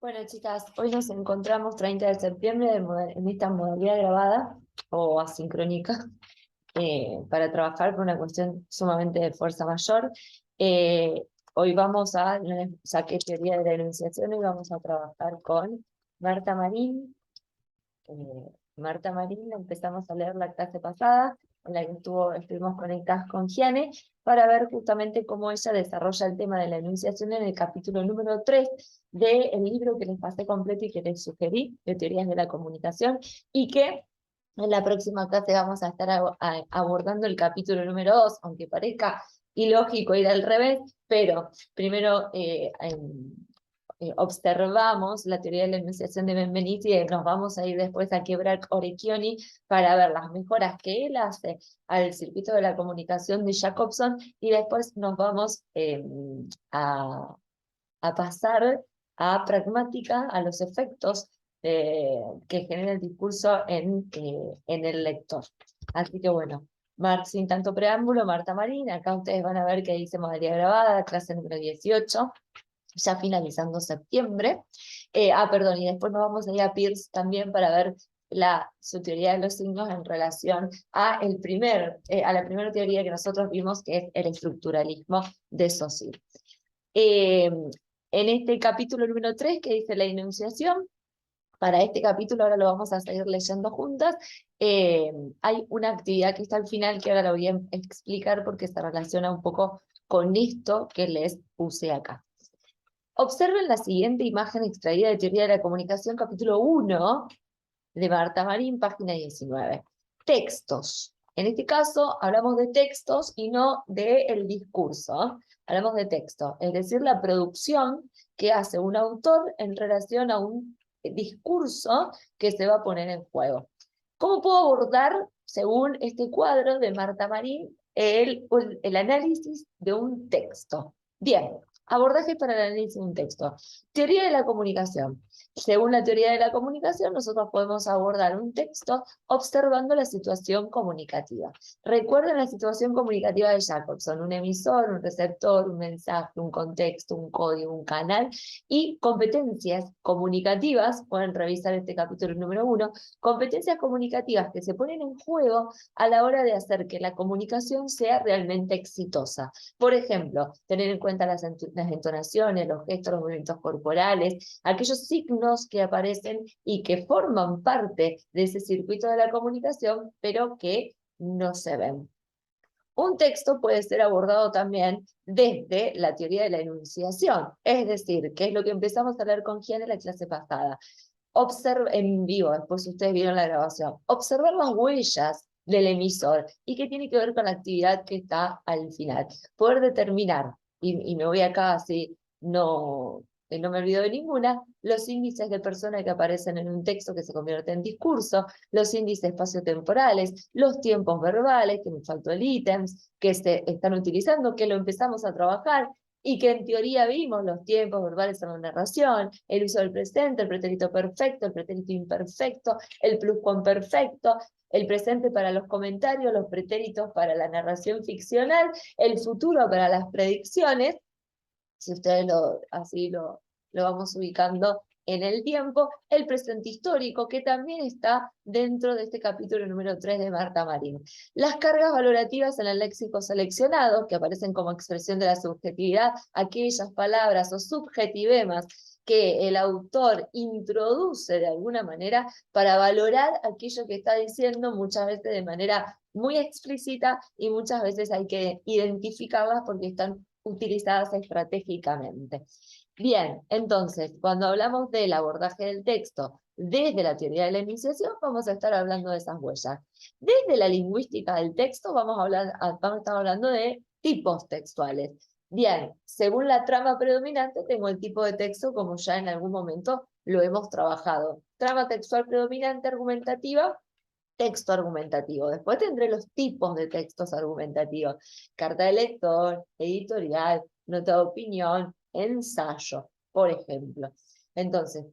Bueno, chicas, hoy nos encontramos 30 de septiembre en esta modalidad grabada o asincrónica para trabajar por una cuestión sumamente de fuerza mayor. Eh, Hoy saqué teoría de la enunciación y vamos a trabajar con Marta Marín. Marta Marín, empezamos a leer la clase pasada, en la que estuvimos conectadas con Giane, para ver justamente cómo ella desarrolla el tema de la enunciación en el capítulo número 3 del libro que les pasé completo y que les sugerí, de teorías de la comunicación, y que en la próxima clase vamos a estar abordando el capítulo número 2, aunque parezca ilógico ir al revés, pero primero observamos la teoría de la enunciación de Benveniti y nos vamos a ir después a quebrar Orecchioni para ver las mejoras que él hace al circuito de la comunicación de Jacobson y después nos vamos a, a pasar a pragmática, a los efectos que genera el discurso en el lector. Así que bueno, sin tanto preámbulo, Marta Marín, acá ustedes van a ver que dice modalidad grabada, clase número 18, ya finalizando septiembre. Perdón, y después nos vamos a ir a Peirce también para ver su teoría de los signos en relación a la primera teoría que nosotros vimos, que es el estructuralismo de Saussure. En este capítulo número 3 que dice la enunciación, para este capítulo ahora lo vamos a seguir leyendo juntas, hay una actividad que está al final que ahora la voy a explicar porque se relaciona un poco con esto que les puse acá. Observen la siguiente imagen extraída de Teoría de la Comunicación, capítulo 1, de Marta Marín, página 19. Textos. En este caso, hablamos de textos y no del discurso. Hablamos de texto, es decir, la producción que hace un autor en relación a un discurso que se va a poner en juego. ¿Cómo puedo abordar, según este cuadro de Marta Marín, el análisis de un texto? Bien, abordaje para el análisis de un texto. Teoría de la comunicación. Según la teoría de la comunicación, nosotros podemos abordar un texto observando la situación comunicativa. Recuerden la situación comunicativa de Jacobson: un emisor, un receptor, un mensaje, un contexto, un código, un canal y competencias comunicativas. Pueden revisar este capítulo número 1, competencias comunicativas que se ponen en juego a la hora de hacer que la comunicación sea realmente exitosa. Por ejemplo, tener en cuenta las entonaciones, los gestos, los movimientos corporales, aquellos signos que aparecen y que forman parte de ese circuito de la comunicación, pero que no se ven. Un texto puede ser abordado también desde la teoría de la enunciación, es decir, que es lo que empezamos a hablar con Gian en la clase pasada. En vivo, después ustedes vieron la grabación, observar las huellas del emisor y qué tiene que ver con la actividad que está al final. Poder determinar, y me voy acá así, no me olvido de ninguna, los índices de persona que aparecen en un texto que se convierte en discurso, los índices espaciotemporales, los tiempos verbales, que me faltó el ítems, que se están utilizando, que lo empezamos a trabajar, y que en teoría vimos los tiempos verbales en la narración, el uso del presente, el pretérito perfecto, el pretérito imperfecto, el pluscuamperfecto, el presente para los comentarios, los pretéritos para la narración ficcional, el futuro para las predicciones, si ustedes lo vamos ubicando en el tiempo, el presente histórico, que también está dentro de este capítulo número 3 de Marta Marín. Las cargas valorativas en el léxico seleccionado, que aparecen como expresión de la subjetividad, aquellas palabras o subjetivemas que el autor introduce de alguna manera para valorar aquello que está diciendo, muchas veces de manera muy explícita y muchas veces hay que identificarlas porque están utilizadas estratégicamente. Bien, entonces, cuando hablamos del abordaje del texto desde la teoría de la enunciación, vamos a estar hablando de esas huellas. Desde la lingüística del texto, vamos a estar hablando de tipos textuales. Bien, según la trama predominante, tengo el tipo de texto como ya en algún momento lo hemos trabajado. Trama textual predominante argumentativa, texto argumentativo. Después tendré los tipos de textos argumentativos: carta de lector, editorial, nota de opinión, ensayo, por ejemplo. Entonces,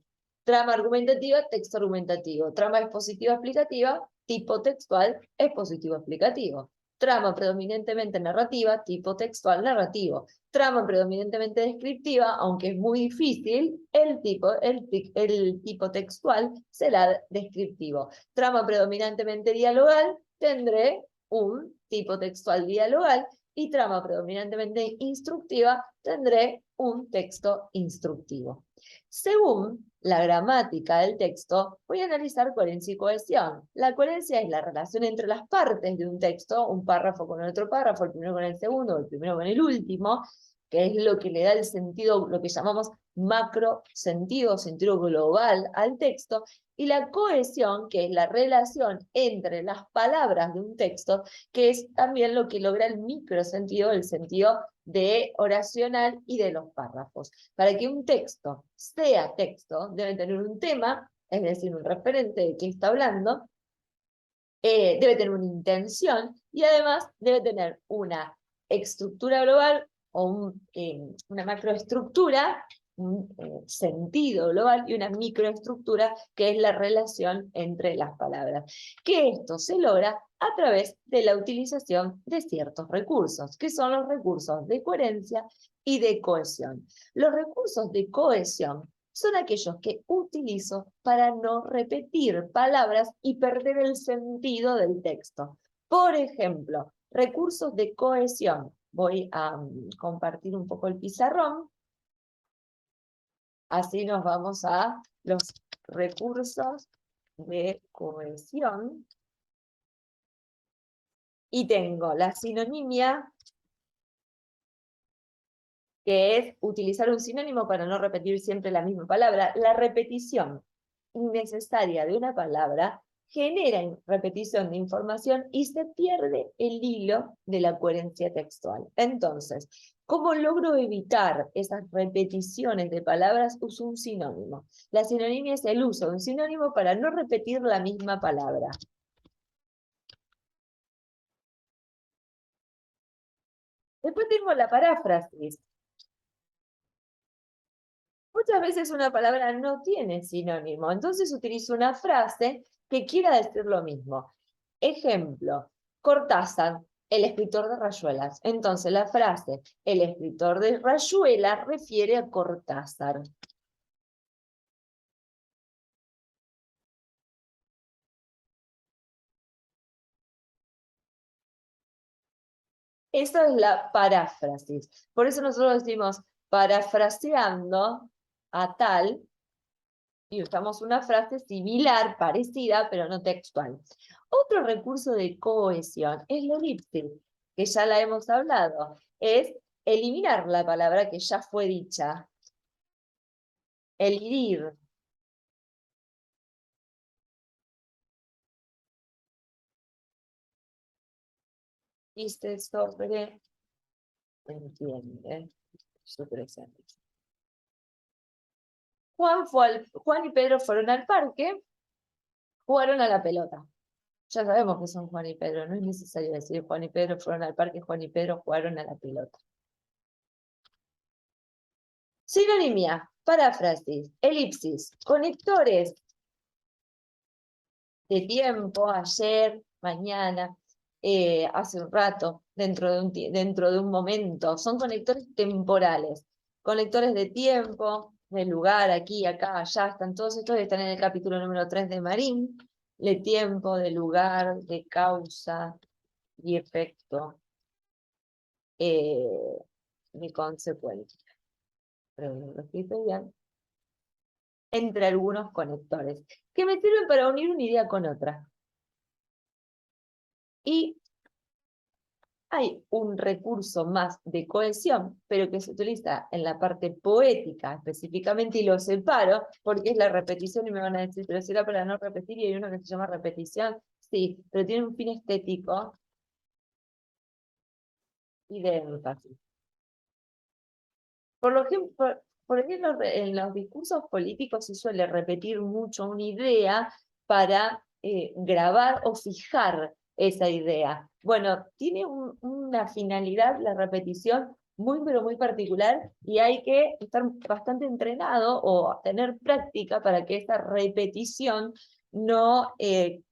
trama argumentativa, texto argumentativo. Trama expositiva explicativa, tipo textual, expositivo explicativo. Trama predominantemente narrativa, tipo textual narrativo. Trama predominantemente descriptiva, aunque es muy difícil, el tipo textual será descriptivo. Trama predominantemente dialogal, tendré un tipo textual dialogal, y trama predominantemente instructiva, tendré un texto instructivo. Según la gramática del texto, voy a analizar coherencia y cohesión. La coherencia es la relación entre las partes de un texto, un párrafo con el otro párrafo, el primero con el segundo, el primero con el último, que es lo que le da el sentido, lo que llamamos macro sentido, sentido global al texto, y la cohesión, que es la relación entre las palabras de un texto, que es también lo que logra el microsentido, el sentido de oracional y de los párrafos. Para que un texto sea texto, debe tener un tema, es decir, un referente de qué está hablando, debe tener una intención y además debe tener una estructura global o una macroestructura, un sentido global y una microestructura que es la relación entre las palabras. Que esto se logra a través de la utilización de ciertos recursos, que son los recursos de coherencia y de cohesión. Los recursos de cohesión son aquellos que utilizo para no repetir palabras y perder el sentido del texto. Por ejemplo, recursos de cohesión. Voy a compartir un poco el pizarrón. Así nos vamos a los recursos de cohesión. Y tengo la sinonimia, que es utilizar un sinónimo para no repetir siempre la misma palabra. La repetición innecesaria de una palabra genera repetición de información y se pierde el hilo de la coherencia textual. Entonces, ¿cómo logro evitar esas repeticiones de palabras? Uso un sinónimo. La sinonimia es el uso de un sinónimo para no repetir la misma palabra. Después tengo la paráfrasis. Muchas veces una palabra no tiene sinónimo, entonces utilizo una frase que quiera decir lo mismo. Ejemplo, Cortázar, el escritor de Rayuelas. Entonces la frase, el escritor de Rayuela, refiere a Cortázar. Eso es la paráfrasis. Por eso nosotros decimos parafraseando a tal, y usamos una frase similar, parecida, pero no textual. Otro recurso de cohesión es la elipsis, que ya la hemos hablado. Es eliminar la palabra que ya fue dicha. Elidir. Y se sobre entiende su presencia. Juan y Pedro fueron al parque, jugaron a la pelota. Ya sabemos que son Juan y Pedro, no es necesario decir Juan y Pedro fueron al parque, Juan y Pedro jugaron a la pelota. Sinonimia, paráfrasis, elipsis, conectores de tiempo, ayer, mañana, hace un rato, dentro de un momento. Son conectores temporales, conectores de tiempo, de lugar, aquí, acá, allá, están todos estos, están en el capítulo número 3 de Marín, de tiempo, de lugar, de causa y efecto, de consecuencia. Pero lo escrito bien. Entre algunos conectores, que me sirven para unir una idea con otra. Y hay un recurso más de cohesión, pero que se utiliza en la parte poética específicamente, y lo separo porque es la repetición, y me van a decir, pero será para no repetir, y hay uno que se llama repetición, sí, pero tiene un fin estético y de énfasis. Por ejemplo, en los discursos políticos se suele repetir mucho una idea para grabar o fijar esa idea. Bueno, tiene una finalidad, la repetición, muy pero muy particular, y hay que estar bastante entrenado o tener práctica para que esta repetición no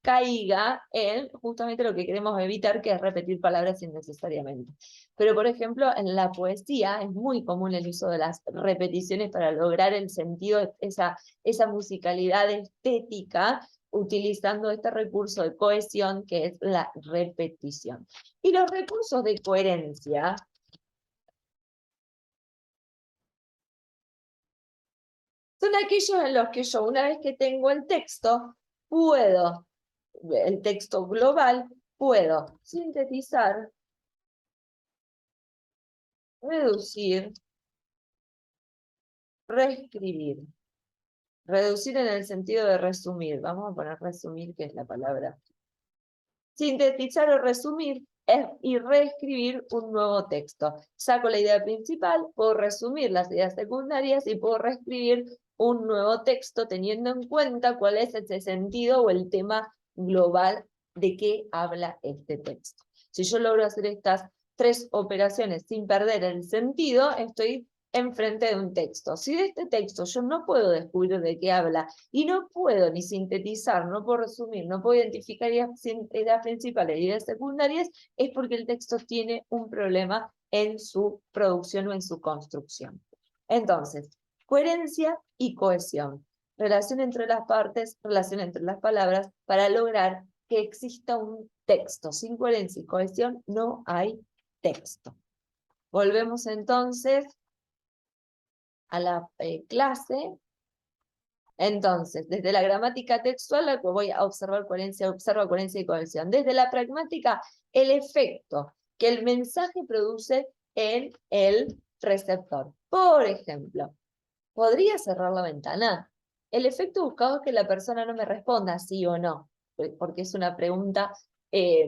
caiga en justamente lo que queremos evitar, que es repetir palabras innecesariamente. Pero, por ejemplo, en la poesía es muy común el uso de las repeticiones para lograr el sentido, esa musicalidad estética, utilizando este recurso de cohesión que es la repetición. Y los recursos de coherencia son aquellos en los que yo, una vez que tengo el texto global, puedo sintetizar, reducir, reescribir. Reducir en el sentido de resumir. Vamos a poner resumir, que es la palabra. Sintetizar o resumir y reescribir un nuevo texto. Saco la idea principal, puedo resumir las ideas secundarias y puedo reescribir un nuevo texto teniendo en cuenta cuál es ese sentido o el tema global de qué habla este texto. Si yo logro hacer estas 3 operaciones sin perder el sentido, estoy enfrente de un texto. Si de este texto yo no puedo descubrir de qué habla y no puedo ni sintetizar, no puedo resumir, no puedo identificar ideas principales y ideas secundarias, es porque el texto tiene un problema en su producción o en su construcción. Entonces, coherencia y cohesión. Relación entre las partes, relación entre las palabras, para lograr que exista un texto. Sin coherencia y cohesión no hay texto. Volvemos entonces a la clase. Entonces, desde la gramática textual, voy a observar coherencia, observa coherencia y cohesión. Desde la pragmática, el efecto que el mensaje produce en el receptor. Por ejemplo, ¿podría cerrar la ventana? El efecto buscado es que la persona no me responda sí o no, porque es una pregunta de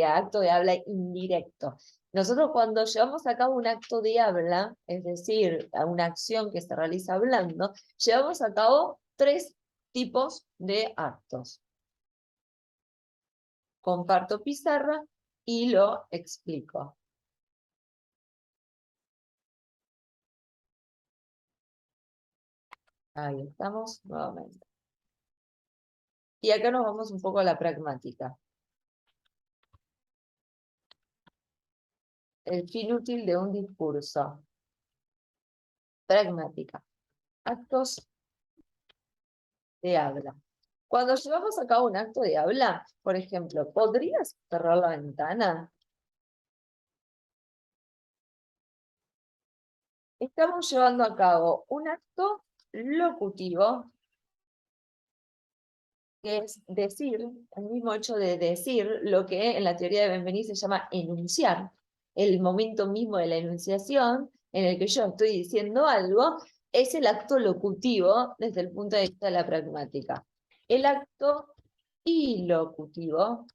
acto de habla indirecto. Nosotros cuando llevamos a cabo un acto de habla, es decir, una acción que se realiza hablando, llevamos a cabo 3 tipos de actos. Comparto pizarra y lo explico. Ahí estamos nuevamente. Y acá nos vamos un poco a la pragmática. El fin útil de un discurso. Pragmática. Actos de habla. Cuando llevamos a cabo un acto de habla, por ejemplo, ¿podrías cerrar la ventana? Estamos llevando a cabo un acto locutivo, que es decir, el mismo hecho de decir, lo que en la teoría de Benveniste se llama enunciar, el momento mismo de la enunciación, en el que yo estoy diciendo algo, es el acto locutivo desde el punto de vista de la pragmática. El acto ilocutivo,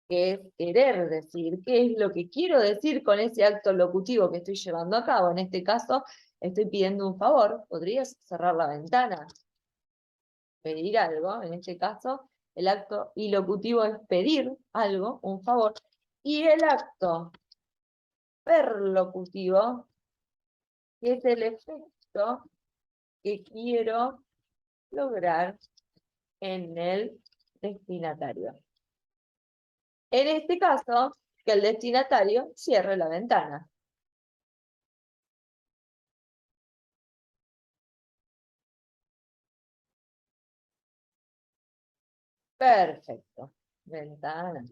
que es querer decir, qué es lo que quiero decir con ese acto locutivo que estoy llevando a cabo. En este caso, estoy pidiendo un favor, ¿podrías cerrar la ventana? Pedir algo, en este caso, el acto ilocutivo es pedir algo, un favor, y el acto perlocutivo, que es el efecto que quiero lograr en el destinatario. En este caso, que el destinatario cierre la ventana. Perfecto. Ventana.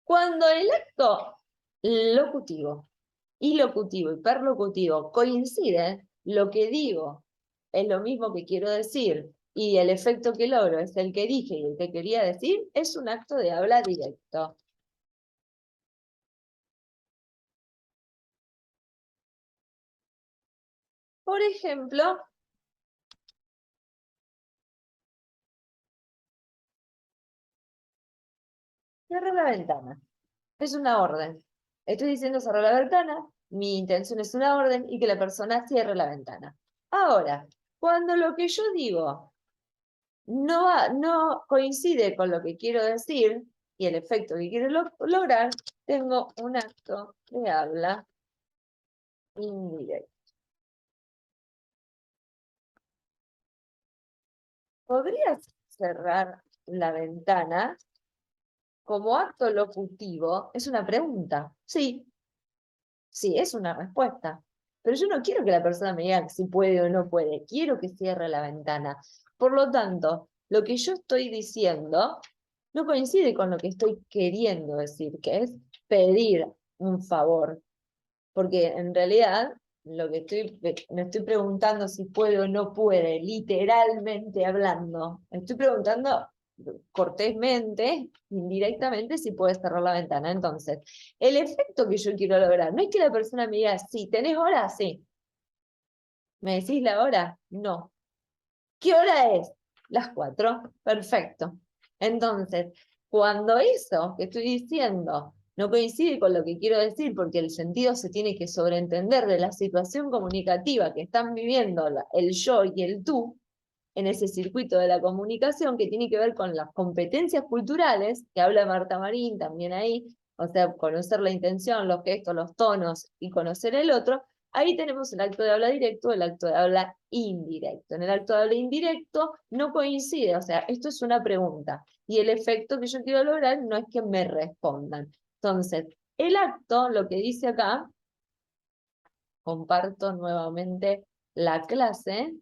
Cuando el acto locutivo, ilocutivo y perlocutivo coinciden, lo que digo es lo mismo que quiero decir y el efecto que logro es el que dije y el que quería decir, es un acto de habla directo. Por ejemplo, cerrar la ventana. Es una orden. Estoy diciendo cerrar la ventana, mi intención es una orden y que la persona cierre la ventana. Ahora, cuando lo que yo digo no coincide con lo que quiero decir y el efecto que quiero lograr, tengo un acto de habla indirecto. ¿podrías cerrar la ventana? Como acto locutivo, es una pregunta. Sí, sí, es una respuesta. Pero yo no quiero que la persona me diga si puede o no puede. Quiero que cierre la ventana. Por lo tanto, lo que yo estoy diciendo no coincide con lo que estoy queriendo decir, que es pedir un favor. Porque en realidad lo que me estoy preguntando si puede o no puede, literalmente hablando. Me estoy preguntando cortésmente, indirectamente, si puede cerrar la ventana. Entonces, el efecto que yo quiero lograr no es que la persona me diga, sí, ¿tenés hora? Sí. ¿Me decís la hora? No. ¿Qué hora es? Las 4. Perfecto. Entonces, cuando eso que estoy diciendo no coincide con lo que quiero decir, porque el sentido se tiene que sobreentender de la situación comunicativa que están viviendo el yo y el tú, en ese circuito de la comunicación que tiene que ver con las competencias culturales, que habla Marta Marín también ahí, o sea, conocer la intención, los gestos, los tonos y conocer el otro, ahí tenemos el acto de habla directo, el acto de habla indirecto. En el acto de habla indirecto no coincide, o sea, esto es una pregunta, y el efecto que yo quiero lograr no es que me respondan. Entonces, el acto, lo que dice acá, comparto nuevamente la clase,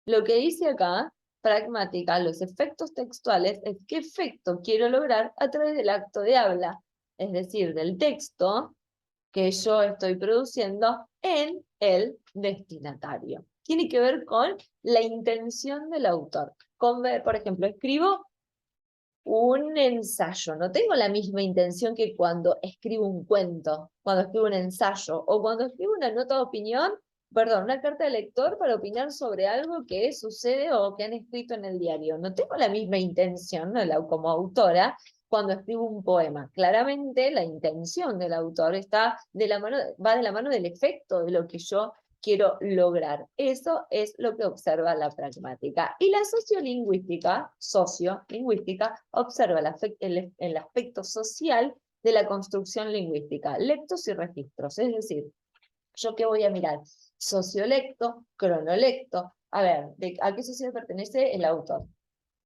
lo que dice acá, pragmática, los efectos textuales, es qué efecto quiero lograr a través del acto de habla, es decir, del texto que yo estoy produciendo en el destinatario. Tiene que ver con la intención del autor. Por ejemplo, escribo un ensayo, no tengo la misma intención que cuando escribo un cuento, cuando escribo un ensayo, o cuando escribo una nota de opinión, perdón, una carta de lector para opinar sobre algo que sucede o que han escrito en el diario. No tengo la misma intención, ¿no? Como autora, cuando escribo un poema. Claramente la intención del autor está de la mano, va de la mano del efecto de lo que yo quiero lograr. Eso es lo que observa la pragmática. Y la sociolingüística observa el aspecto social de la construcción lingüística, lectos y registros. Es decir, ¿yo qué voy a mirar? Sociolecto, cronolecto. A ver, ¿a qué sociedad pertenece el autor?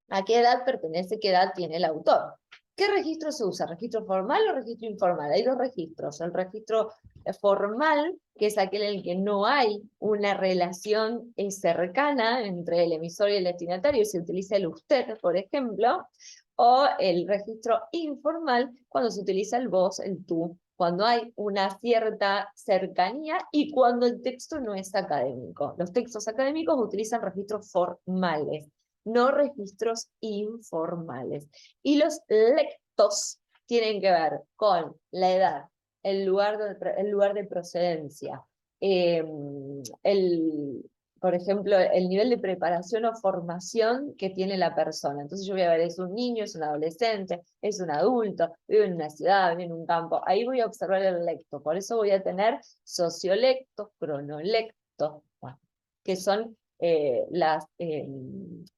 ¿A qué edad pertenece? ¿Qué edad tiene el autor? ¿Qué registro se usa? ¿Registro formal o registro informal? Hay dos registros. El registro formal, que es aquel en el que no hay una relación cercana entre el emisor y el destinatario, se utiliza el usted, por ejemplo, o el registro informal, cuando se utiliza el vos, el tú, cuando hay una cierta cercanía y cuando el texto no es académico. Los textos académicos utilizan registros formales, no registros informales. Y los lectos tienen que ver con la edad, el lugar de procedencia, por ejemplo, el nivel de preparación o formación que tiene la persona. Entonces yo voy a ver, es un niño, es un adolescente, es un adulto, vive en una ciudad, vive en un campo. Ahí voy a observar el lecto. Por eso voy a tener sociolectos, cronolectos, bueno, que son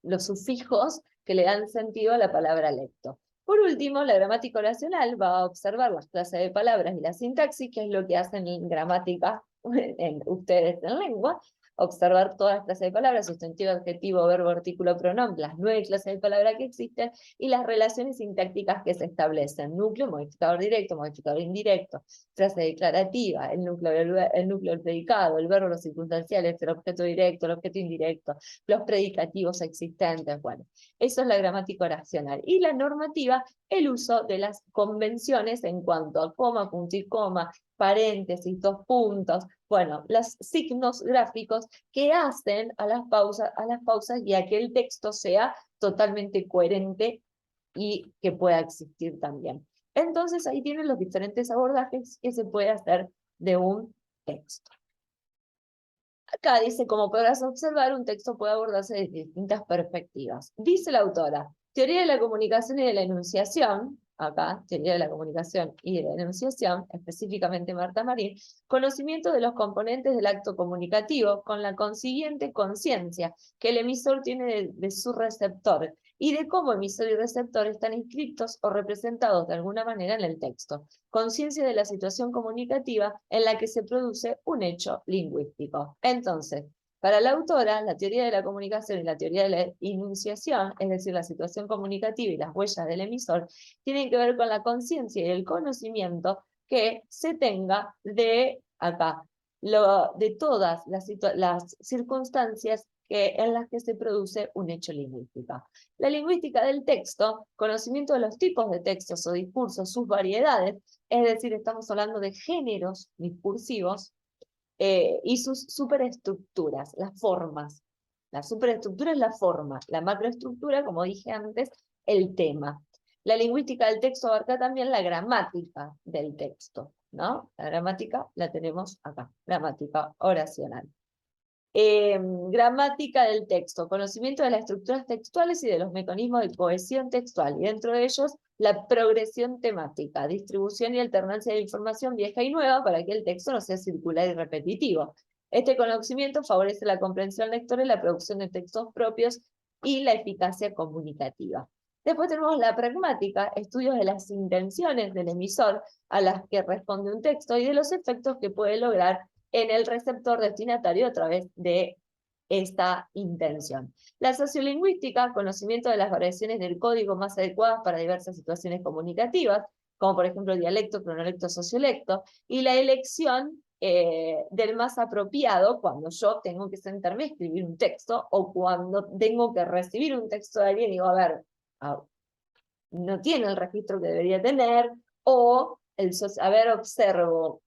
los sufijos que le dan sentido a la palabra lecto. Por último, la gramática oracional va a observar las clases de palabras y la sintaxis, que es lo que hacen en gramática ustedes en lengua, observar todas las clases de palabras, sustantivo, adjetivo, verbo, artículo, pronombre, las 9 clases de palabras que existen y las relaciones sintácticas que se establecen. Núcleo, modificador directo, modificador indirecto, frase declarativa, el núcleo del predicado, el verbo, los circunstanciales, el objeto directo, el objeto indirecto, los predicativos existentes. Bueno, eso es la gramática oracional. Y la normativa, el uso de las convenciones en cuanto a coma, punto y coma, paréntesis, dos puntos, bueno, los signos gráficos que hacen a las pausas y a que el texto sea totalmente coherente y que pueda existir también. Entonces ahí tienen los diferentes abordajes que se puede hacer de un texto. Acá dice, como podrás observar, un texto puede abordarse desde distintas perspectivas. Dice la autora, teoría de la comunicación y de la enunciación, acá, teoría de la comunicación y de la enunciación, específicamente Marta Marín, conocimiento de los componentes del acto comunicativo, con la consiguiente conciencia que el emisor tiene de su receptor, y de cómo emisor y receptor están inscritos o representados de alguna manera en el texto. Conciencia de la situación comunicativa en la que se produce un hecho lingüístico. Entonces, Para la autora, la teoría de la comunicación y la teoría de la enunciación, es decir, la situación comunicativa y las huellas del emisor, tienen que ver con la conciencia y el conocimiento que se tenga de acá, de todas las circunstancias en las que se produce un hecho lingüístico. La lingüística del texto, conocimiento de los tipos de textos o discursos, sus variedades, es decir, estamos hablando de géneros discursivos, y sus superestructuras, las formas. La superestructura es la forma, la macroestructura, como dije antes, el tema. La lingüística del texto abarca también la gramática del texto, ¿no? La gramática la tenemos acá, gramática oracional. Gramática del texto, conocimiento de las estructuras textuales y de los mecanismos de cohesión textual, y dentro de ellos la progresión temática, distribución y alternancia de información vieja y nueva para que el texto no sea circular y repetitivo. Este conocimiento favorece la comprensión lectora y la producción de textos propios y la eficacia comunicativa. Después tenemos la pragmática, estudios de las intenciones del emisor a las que responde un texto y de los efectos que puede lograr en el receptor destinatario a través de esta intención. La sociolingüística, conocimiento de las variaciones del código más adecuadas para diversas situaciones comunicativas, como por ejemplo el dialecto, cronolecto, sociolecto, y la elección del más apropiado cuando yo tengo que sentarme a escribir un texto o cuando tengo que recibir un texto de alguien y digo, a ver, no tiene el registro que debería tener, o a ver, observo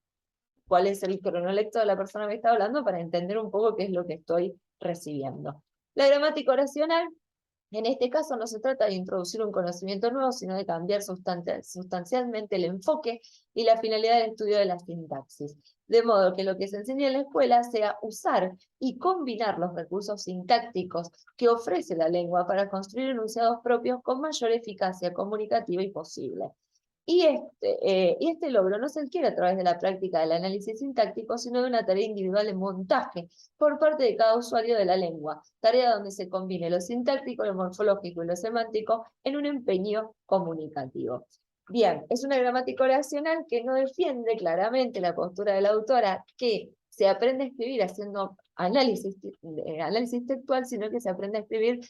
cuál es el cronolecto de la persona que está hablando para entender un poco qué es lo que estoy recibiendo. La gramática oracional, en este caso no se trata de introducir un conocimiento nuevo, sino de cambiar sustancialmente el enfoque y la finalidad del estudio de la sintaxis. De modo que lo que se enseña en la escuela sea usar y combinar los recursos sintácticos que ofrece la lengua para construir enunciados propios con mayor eficacia comunicativa y posible. Y este logro no se adquiere a través de la práctica del análisis sintáctico, sino de una tarea individual de montaje por parte de cada usuario de la lengua, tarea donde se combine lo sintáctico, lo morfológico y lo semántico en un empeño comunicativo. Bien, es una gramática oracional que no defiende claramente la postura de la autora que se aprende a escribir haciendo análisis textual, sino que se aprende a escribir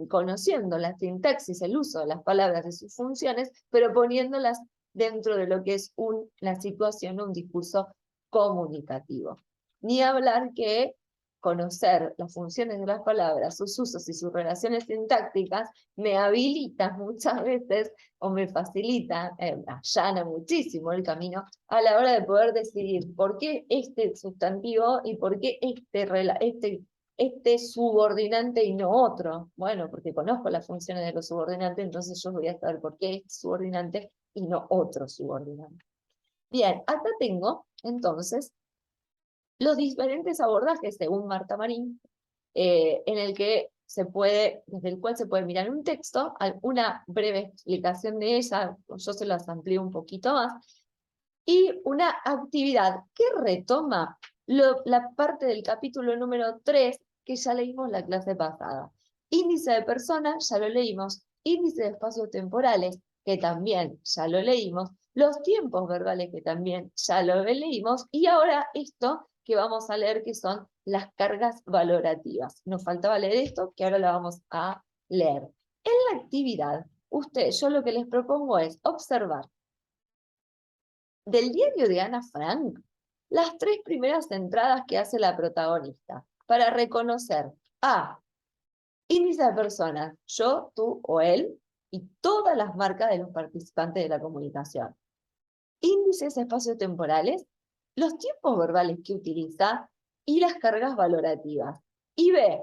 conociendo la sintaxis, el uso de las palabras y sus funciones, pero poniéndolas dentro de lo que es una situación o un discurso comunicativo. Ni hablar que conocer las funciones de las palabras, sus usos y sus relaciones sintácticas me habilita muchas veces o me facilita, allana muchísimo el camino a la hora de poder decidir por qué este sustantivo y por qué este subordinante y no otro. Bueno, porque conozco las funciones de los subordinantes, entonces yo voy a saber por qué es subordinante y no otro subordinante. Bien, acá tengo entonces los diferentes abordajes según Marta Marín, desde el cual se puede mirar un texto, una breve explicación de ella, yo se las amplío un poquito más, y una actividad que retoma la parte del capítulo número 3 que ya leímos la clase pasada. Índice de personas, ya lo leímos. Índice de espacios temporales, que también ya lo leímos. Los tiempos verbales, que también ya lo leímos. Y ahora esto que vamos a leer, que son las cargas valorativas. Nos faltaba leer esto, que ahora la vamos a leer. En la actividad, yo lo que les propongo es observar del diario de Ana Frank las 3 primeras entradas que hace la protagonista para reconocer a índice de personas, yo, tú o él, y todas las marcas de los participantes de la comunicación. Índices espaciotemporales, los tiempos verbales que utiliza y las cargas valorativas. Y B,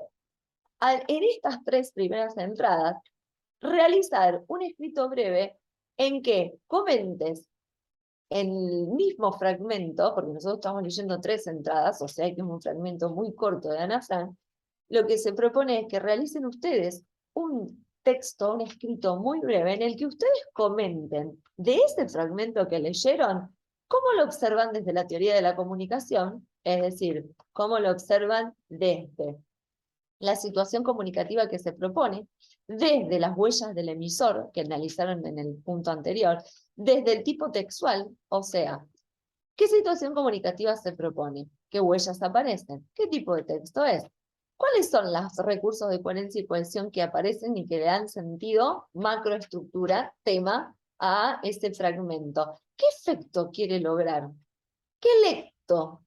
en estas 3 primeras entradas, realizar un escrito breve en que comentes en el mismo fragmento, porque nosotros estamos leyendo 3 entradas, o sea que es un fragmento muy corto de Ana Frank, lo que se propone es que realicen ustedes un texto, un escrito muy breve, en el que ustedes comenten de ese fragmento que leyeron, cómo lo observan desde la teoría de la comunicación, es decir, cómo lo observan desde la situación comunicativa que se propone, desde las huellas del emisor, que analizaron en el punto anterior, desde el tipo textual, o sea, ¿Qué situación comunicativa se propone? ¿Qué huellas aparecen? ¿Qué tipo de texto es? ¿Cuáles son los recursos de coherencia y cohesión que aparecen y que le dan sentido, macroestructura, tema, a ese fragmento? ¿Qué efecto quiere lograr? ¿Qué lecto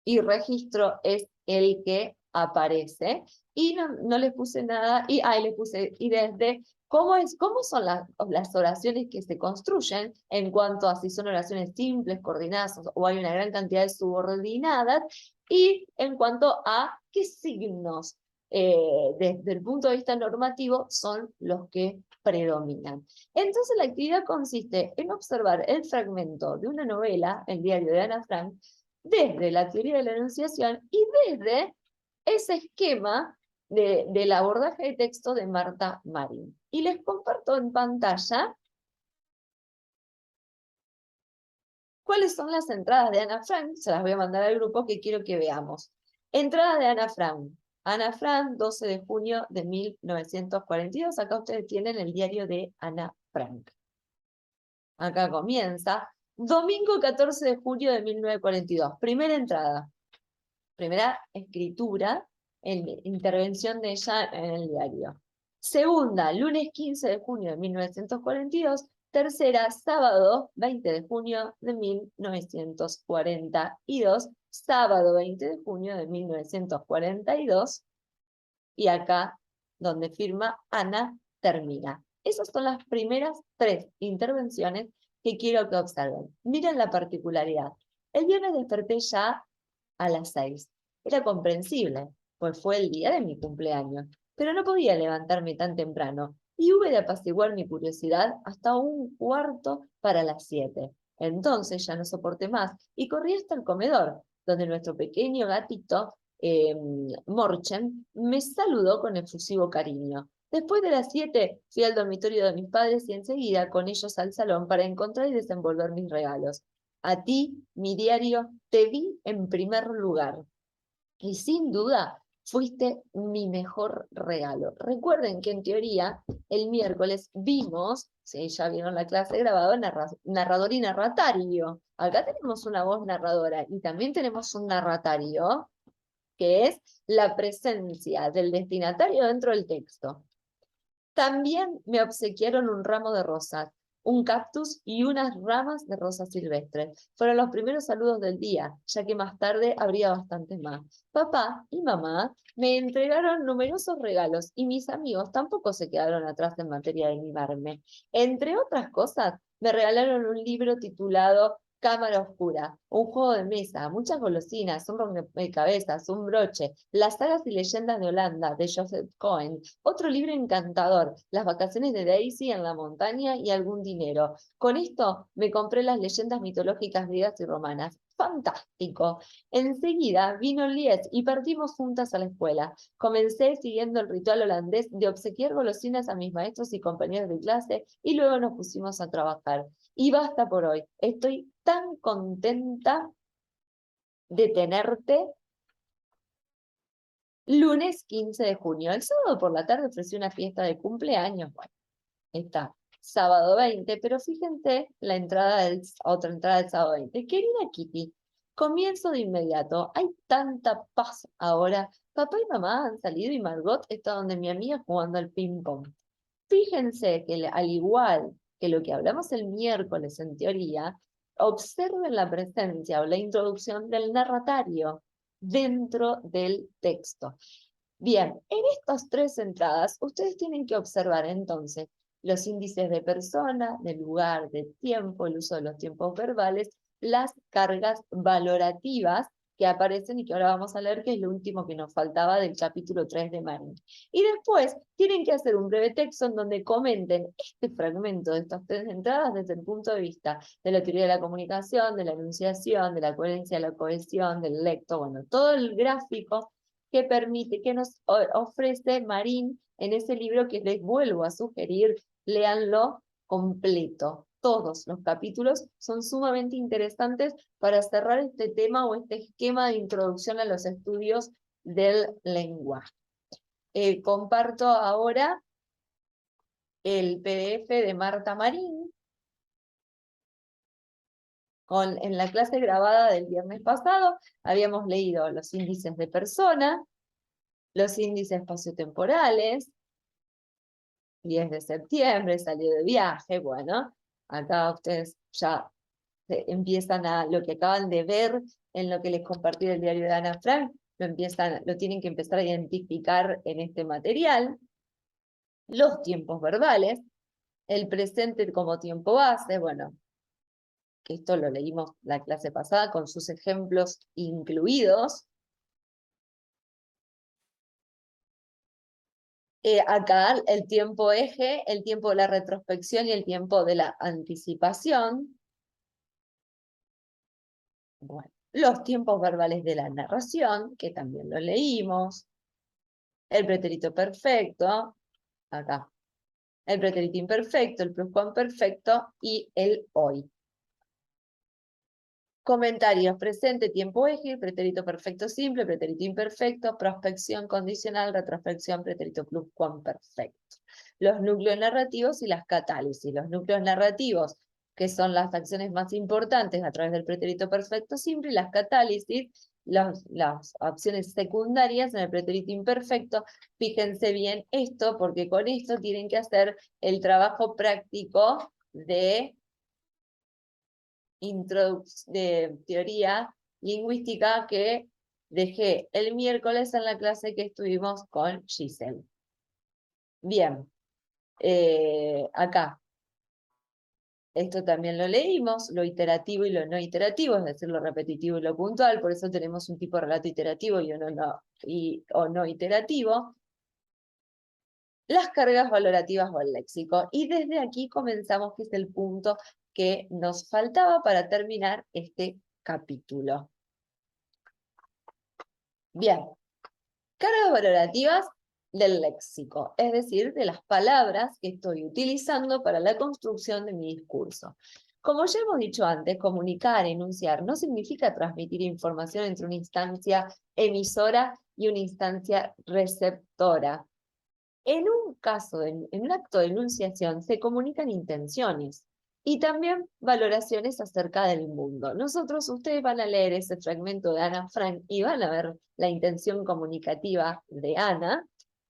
y registro es el que aparece? Y no le puse nada, y ahí le puse, y desde cómo son las oraciones que se construyen en cuanto a si son oraciones simples, coordinadas, o hay una gran cantidad de subordinadas, y en cuanto a qué signos, desde el punto de vista normativo, son los que predominan. Entonces la actividad consiste en observar el fragmento de una novela, El diario de Ana Frank, desde la teoría de la enunciación y desde ese esquema del abordaje de texto de Marta Marín. Y les comparto en pantalla cuáles son las entradas de Ana Frank. Se las voy a mandar al grupo que quiero que veamos. Entrada de Ana Frank. Ana Frank, 12 de junio de 1942. Acá ustedes tienen el diario de Ana Frank. Acá comienza. Domingo 14 de julio de 1942. Primera entrada. Primera escritura, intervención de ella en el diario. Segunda, lunes 15 de junio de 1942. Tercera, sábado 20 de junio de 1942. Sábado 20 de junio de 1942. Y acá, donde firma Ana, termina. Esas son las primeras 3 intervenciones que quiero que observen. Miren la particularidad. El viernes desperté ya a las 6. Era comprensible, pues fue el día de mi cumpleaños, pero no podía levantarme tan temprano, y hube de apaciguar mi curiosidad hasta un cuarto para las 7. Entonces ya no soporté más, y corrí hasta el comedor, donde nuestro pequeño gatito, Morchen, me saludó con efusivo cariño. Después de las 7, fui al dormitorio de mis padres y enseguida con ellos al salón para encontrar y desenvolver mis regalos. A ti, mi diario, te vi en primer lugar. Y sin duda, fuiste mi mejor regalo. Recuerden que en teoría, el miércoles vimos, si ya vieron la clase grabada, narrador y narratario. Acá tenemos una voz narradora y también tenemos un narratario, que es la presencia del destinatario dentro del texto. También me obsequiaron un ramo de rosas, un cactus y unas ramas de rosas silvestres. Fueron los primeros saludos del día, ya que más tarde habría bastantes más. Papá y mamá me entregaron numerosos regalos y mis amigos tampoco se quedaron atrás en materia de mimarme. Entre otras cosas, me regalaron un libro titulado Cámara Oscura, un juego de mesa, muchas golosinas, un rompecabezas, un broche, las sagas y leyendas de Holanda, de Joseph Cohen, otro libro encantador, Las vacaciones de Daisy en la montaña y algún dinero. Con esto me compré las leyendas mitológicas griegas y romanas. ¡Fantástico! Enseguida vino Lies y partimos juntas a la escuela. Comencé siguiendo el ritual holandés de obsequiar golosinas a mis maestros y compañeros de clase y luego nos pusimos a trabajar. Y basta por hoy. Estoy tan contenta de tenerte. Lunes 15 de junio. El sábado por la tarde ofrecí una fiesta de cumpleaños. Bueno, está sábado 20, pero fíjense la otra entrada del sábado 20. Querida Kitty, comienzo de inmediato. Hay tanta paz ahora. Papá y mamá han salido y Margot está donde mi amiga jugando al ping-pong. Fíjense que al igual que lo que hablamos el miércoles en teoría, observen la presencia o la introducción del narratario dentro del texto. Bien, en estas 3 entradas, ustedes tienen que observar entonces los índices de persona, de lugar, de tiempo, el uso de los tiempos verbales, las cargas valorativas que aparecen y que ahora vamos a leer, que es lo último que nos faltaba del capítulo 3 de Marín. Y después tienen que hacer un breve texto en donde comenten este fragmento de estas 3 entradas desde el punto de vista de la teoría de la comunicación, de la enunciación, de la coherencia, la cohesión, del lecto, bueno, todo el gráfico que permite, que nos ofrece Marín en ese libro que les vuelvo a sugerir, léanlo completo. Todos los capítulos son sumamente interesantes para cerrar este tema o este esquema de introducción a los estudios del lenguaje. Comparto ahora el PDF de Marta Marín. En la clase grabada del viernes pasado habíamos leído los índices de persona, los índices espaciotemporales, 10 de septiembre, salió de viaje, bueno, acá ustedes ya empiezan a, lo que acaban de ver en lo que les compartí del diario de Ana Frank, lo tienen que empezar a identificar en este material. Los tiempos verbales, el presente como tiempo base, bueno, que esto lo leímos la clase pasada con sus ejemplos incluidos. Acá el tiempo eje, el tiempo de la retrospección y el tiempo de la anticipación. Bueno, los tiempos verbales de la narración, que también lo leímos. El pretérito perfecto, acá. El pretérito imperfecto, el pluscuamperfecto y el hoy. Comentarios: presente, tiempo eje, pretérito perfecto simple, pretérito imperfecto, prospección condicional, retrospección, pretérito pluscuamperfecto. Los núcleos narrativos y las catálisis. Los núcleos narrativos, que son las acciones más importantes a través del pretérito perfecto simple, y las catálisis, las acciones secundarias en el pretérito imperfecto. Fíjense bien esto, porque con esto tienen que hacer el trabajo práctico de de teoría lingüística que dejé el miércoles en la clase que estuvimos con Giselle. Bien, acá, esto también lo leímos, lo iterativo y lo no iterativo, es decir, lo repetitivo y lo puntual, por eso tenemos un tipo de relato iterativo o no iterativo. Las cargas valorativas o el léxico. Y desde aquí comenzamos, que es el punto que nos faltaba para terminar este capítulo. Bien, cargas valorativas del léxico, es decir, de las palabras que estoy utilizando para la construcción de mi discurso. Como ya hemos dicho antes, comunicar, enunciar, no significa transmitir información entre una instancia emisora y una instancia receptora. En un caso, en un acto de enunciación, se comunican intenciones y también valoraciones acerca del mundo. Ustedes van a leer ese fragmento de Ana Frank y van a ver la intención comunicativa de Ana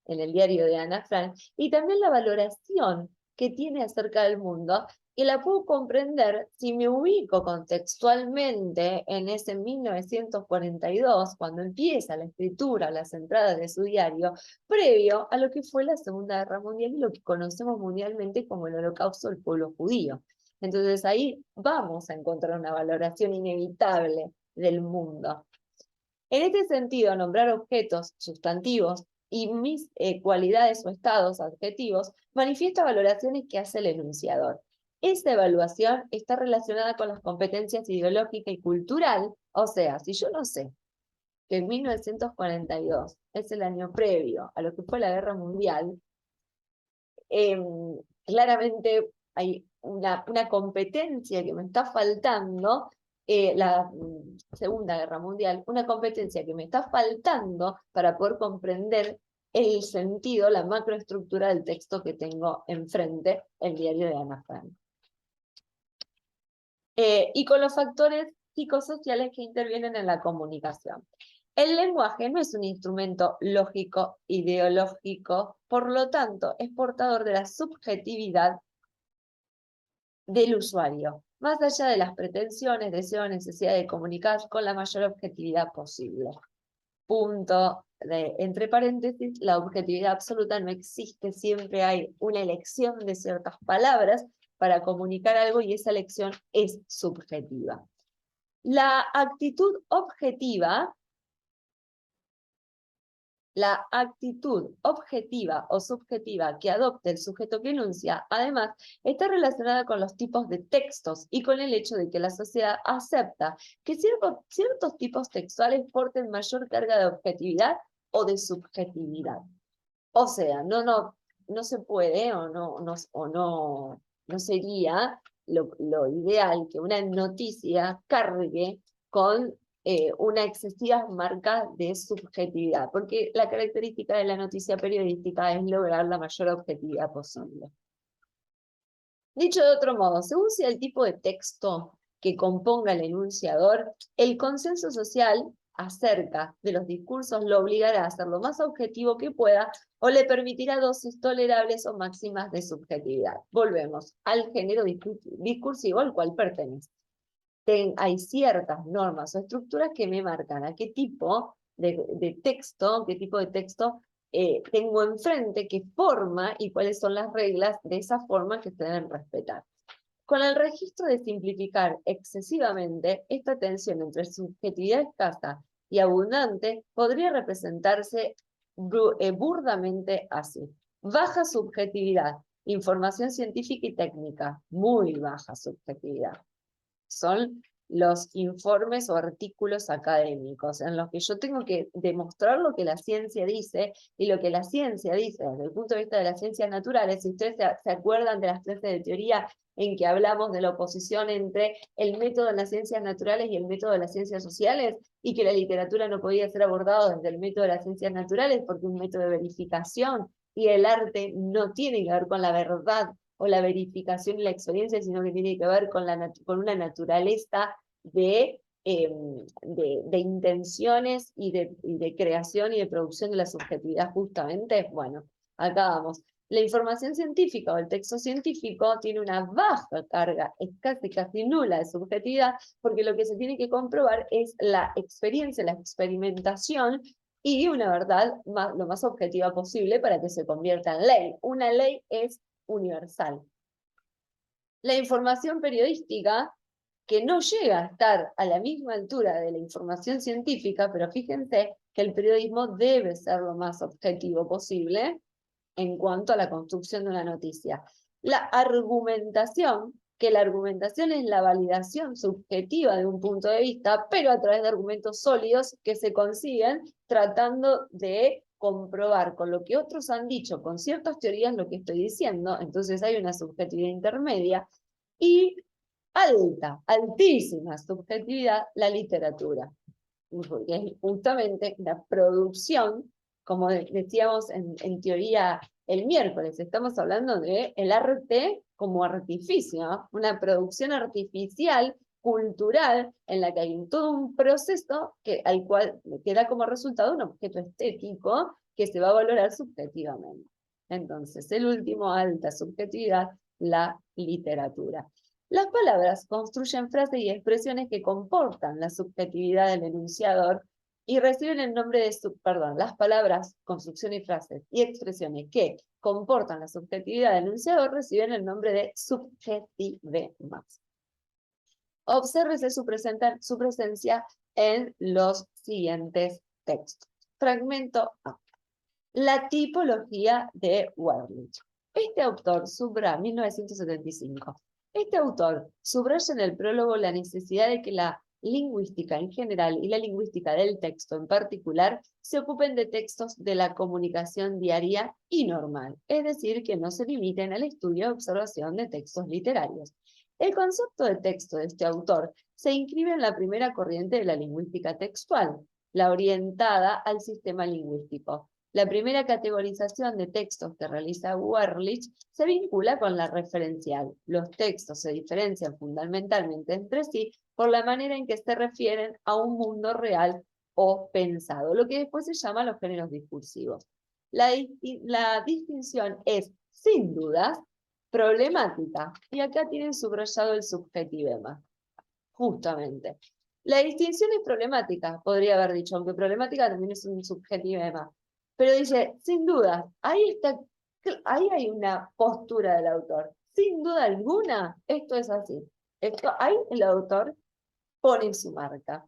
en el diario de Ana Frank y también la valoración que tiene acerca del mundo, y la puedo comprender si me ubico contextualmente en ese 1942, cuando empieza la escritura, las entradas de su diario, previo a lo que fue la Segunda Guerra Mundial y lo que conocemos mundialmente como el Holocausto del pueblo judío. Entonces ahí vamos a encontrar una valoración inevitable del mundo. En este sentido, nombrar objetos, sustantivos y mis cualidades o estados, adjetivos, manifiesta valoraciones que hace el enunciador. Esa evaluación está relacionada con las competencias ideológica y cultural, o sea, si yo no sé que en 1942 es el año previo a lo que fue la Guerra Mundial, claramente hay una competencia que me está faltando, la Segunda Guerra Mundial, una competencia que me está faltando para poder comprender el sentido, la macroestructura del texto que tengo enfrente, el diario de Ana Frank. Y con los factores psicosociales que intervienen en la comunicación. El lenguaje no es un instrumento lógico, ideológico, por lo tanto, es portador de la subjetividad del usuario, más allá de las pretensiones, deseos, necesidad de comunicar con la mayor objetividad posible. Punto entre paréntesis, la objetividad absoluta no existe, siempre hay una elección de ciertas palabras para comunicar algo y esa elección es subjetiva. La actitud objetiva o subjetiva que adopte el sujeto que enuncia, además, está relacionada con los tipos de textos y con el hecho de que la sociedad acepta que ciertos tipos textuales porten mayor carga de objetividad o de subjetividad. O sea, no se puede no sería lo ideal que una noticia cargue con una excesiva marca de subjetividad, porque la característica de la noticia periodística es lograr la mayor objetividad posible. Dicho de otro modo, según sea el tipo de texto que componga el enunciador, el consenso social acerca de los discursos lo obligará a ser lo más objetivo que pueda o le permitirá dosis tolerables o máximas de subjetividad. Volvemos al género discursivo al cual pertenece. Hay ciertas normas o estructuras que me marcan a qué tipo de texto, tengo enfrente, qué forma y cuáles son las reglas de esa forma que se deben respetar. Con el registro de simplificar excesivamente, esta tensión entre subjetividad escasa y abundante podría representarse burdamente así. Baja subjetividad, información científica y técnica, muy baja subjetividad. Son los informes o artículos académicos en los que yo tengo que demostrar lo que la ciencia dice, y lo que la ciencia dice desde el punto de vista de las ciencias naturales. Si ustedes se acuerdan de las clases de teoría en que hablamos de la oposición entre el método de las ciencias naturales y el método de las ciencias sociales, y que la literatura no podía ser abordada desde el método de las ciencias naturales porque un método de verificación, y el arte no tiene que ver con la verdad o la verificación y la experiencia, sino que tiene que ver con una naturaleza de intenciones y de creación y de producción de la subjetividad justamente. Bueno, acá vamos. La información científica o el texto científico tiene una baja carga, es casi nula de subjetividad, porque lo que se tiene que comprobar es la experiencia, la experimentación y una verdad lo más objetiva posible para que se convierta en ley. Una ley es universal. La información periodística, que no llega a estar a la misma altura de la información científica, pero fíjense que el periodismo debe ser lo más objetivo posible en cuanto a la construcción de una noticia. La argumentación, que la argumentación es la validación subjetiva de un punto de vista, pero a través de argumentos sólidos que se consiguen tratando de comprobar con lo que otros han dicho, con ciertas teorías, lo que estoy diciendo. Entonces hay una subjetividad intermedia y altísima subjetividad, la literatura, porque es justamente la producción, como decíamos en teoría el miércoles, estamos hablando de el arte como artificio, ¿no? Una producción artificial, cultural, en la que hay todo un proceso al cual queda como resultado un objeto estético que se va a valorar subjetivamente. Entonces, el último, alta subjetividad, la literatura. Las palabras construyen frases y expresiones que comportan la subjetividad del enunciador y reciben el nombre de las palabras, construcción y frases y expresiones que comportan la subjetividad del enunciador reciben el nombre de subjetivemas. Obsérvese su presencia en los siguientes textos. Fragmento A. La tipología de Wernicke. Este autor subraya, 1975, este autor subraya en el prólogo la necesidad de que la lingüística en general y la lingüística del texto en particular se ocupen de textos de la comunicación diaria y normal, es decir, que no se limiten al estudio y observación de textos literarios. El concepto de texto de este autor se inscribe en la primera corriente de la lingüística textual, la orientada al sistema lingüístico. La primera categorización de textos que realiza Wernicke se vincula con la referencial. Los textos se diferencian fundamentalmente entre sí por la manera en que se refieren a un mundo real o pensado, lo que después se llama los géneros discursivos. La distinción es, sin dudas, problemática, y acá tienen subrayado el subjetivema, justamente. La distinción es problemática, podría haber dicho, aunque problemática también es un subjetivema. Pero dice, sin duda, ahí hay una postura del autor. Sin duda alguna, esto es así. Ahí el autor pone su marca.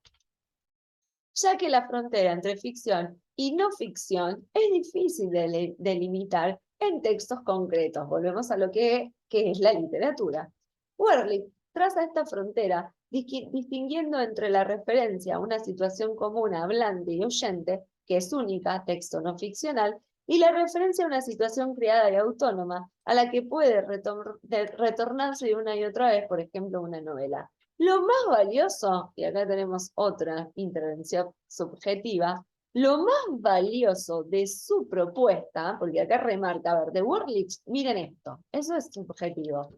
Ya que la frontera entre ficción y no ficción es difícil de delimitar en textos concretos. Volvemos a lo que es la literatura. Wernicke traza esta frontera distinguiendo entre la referencia a una situación común hablante y oyente, que es única, texto no ficcional, y la referencia a una situación creada y autónoma, a la que puede retornarse una y otra vez, por ejemplo, una novela. Lo más valioso, y acá tenemos otra intervención subjetiva, lo más valioso de su propuesta, porque acá remarca, a ver, de Wernicke, miren esto, eso es subjetivo.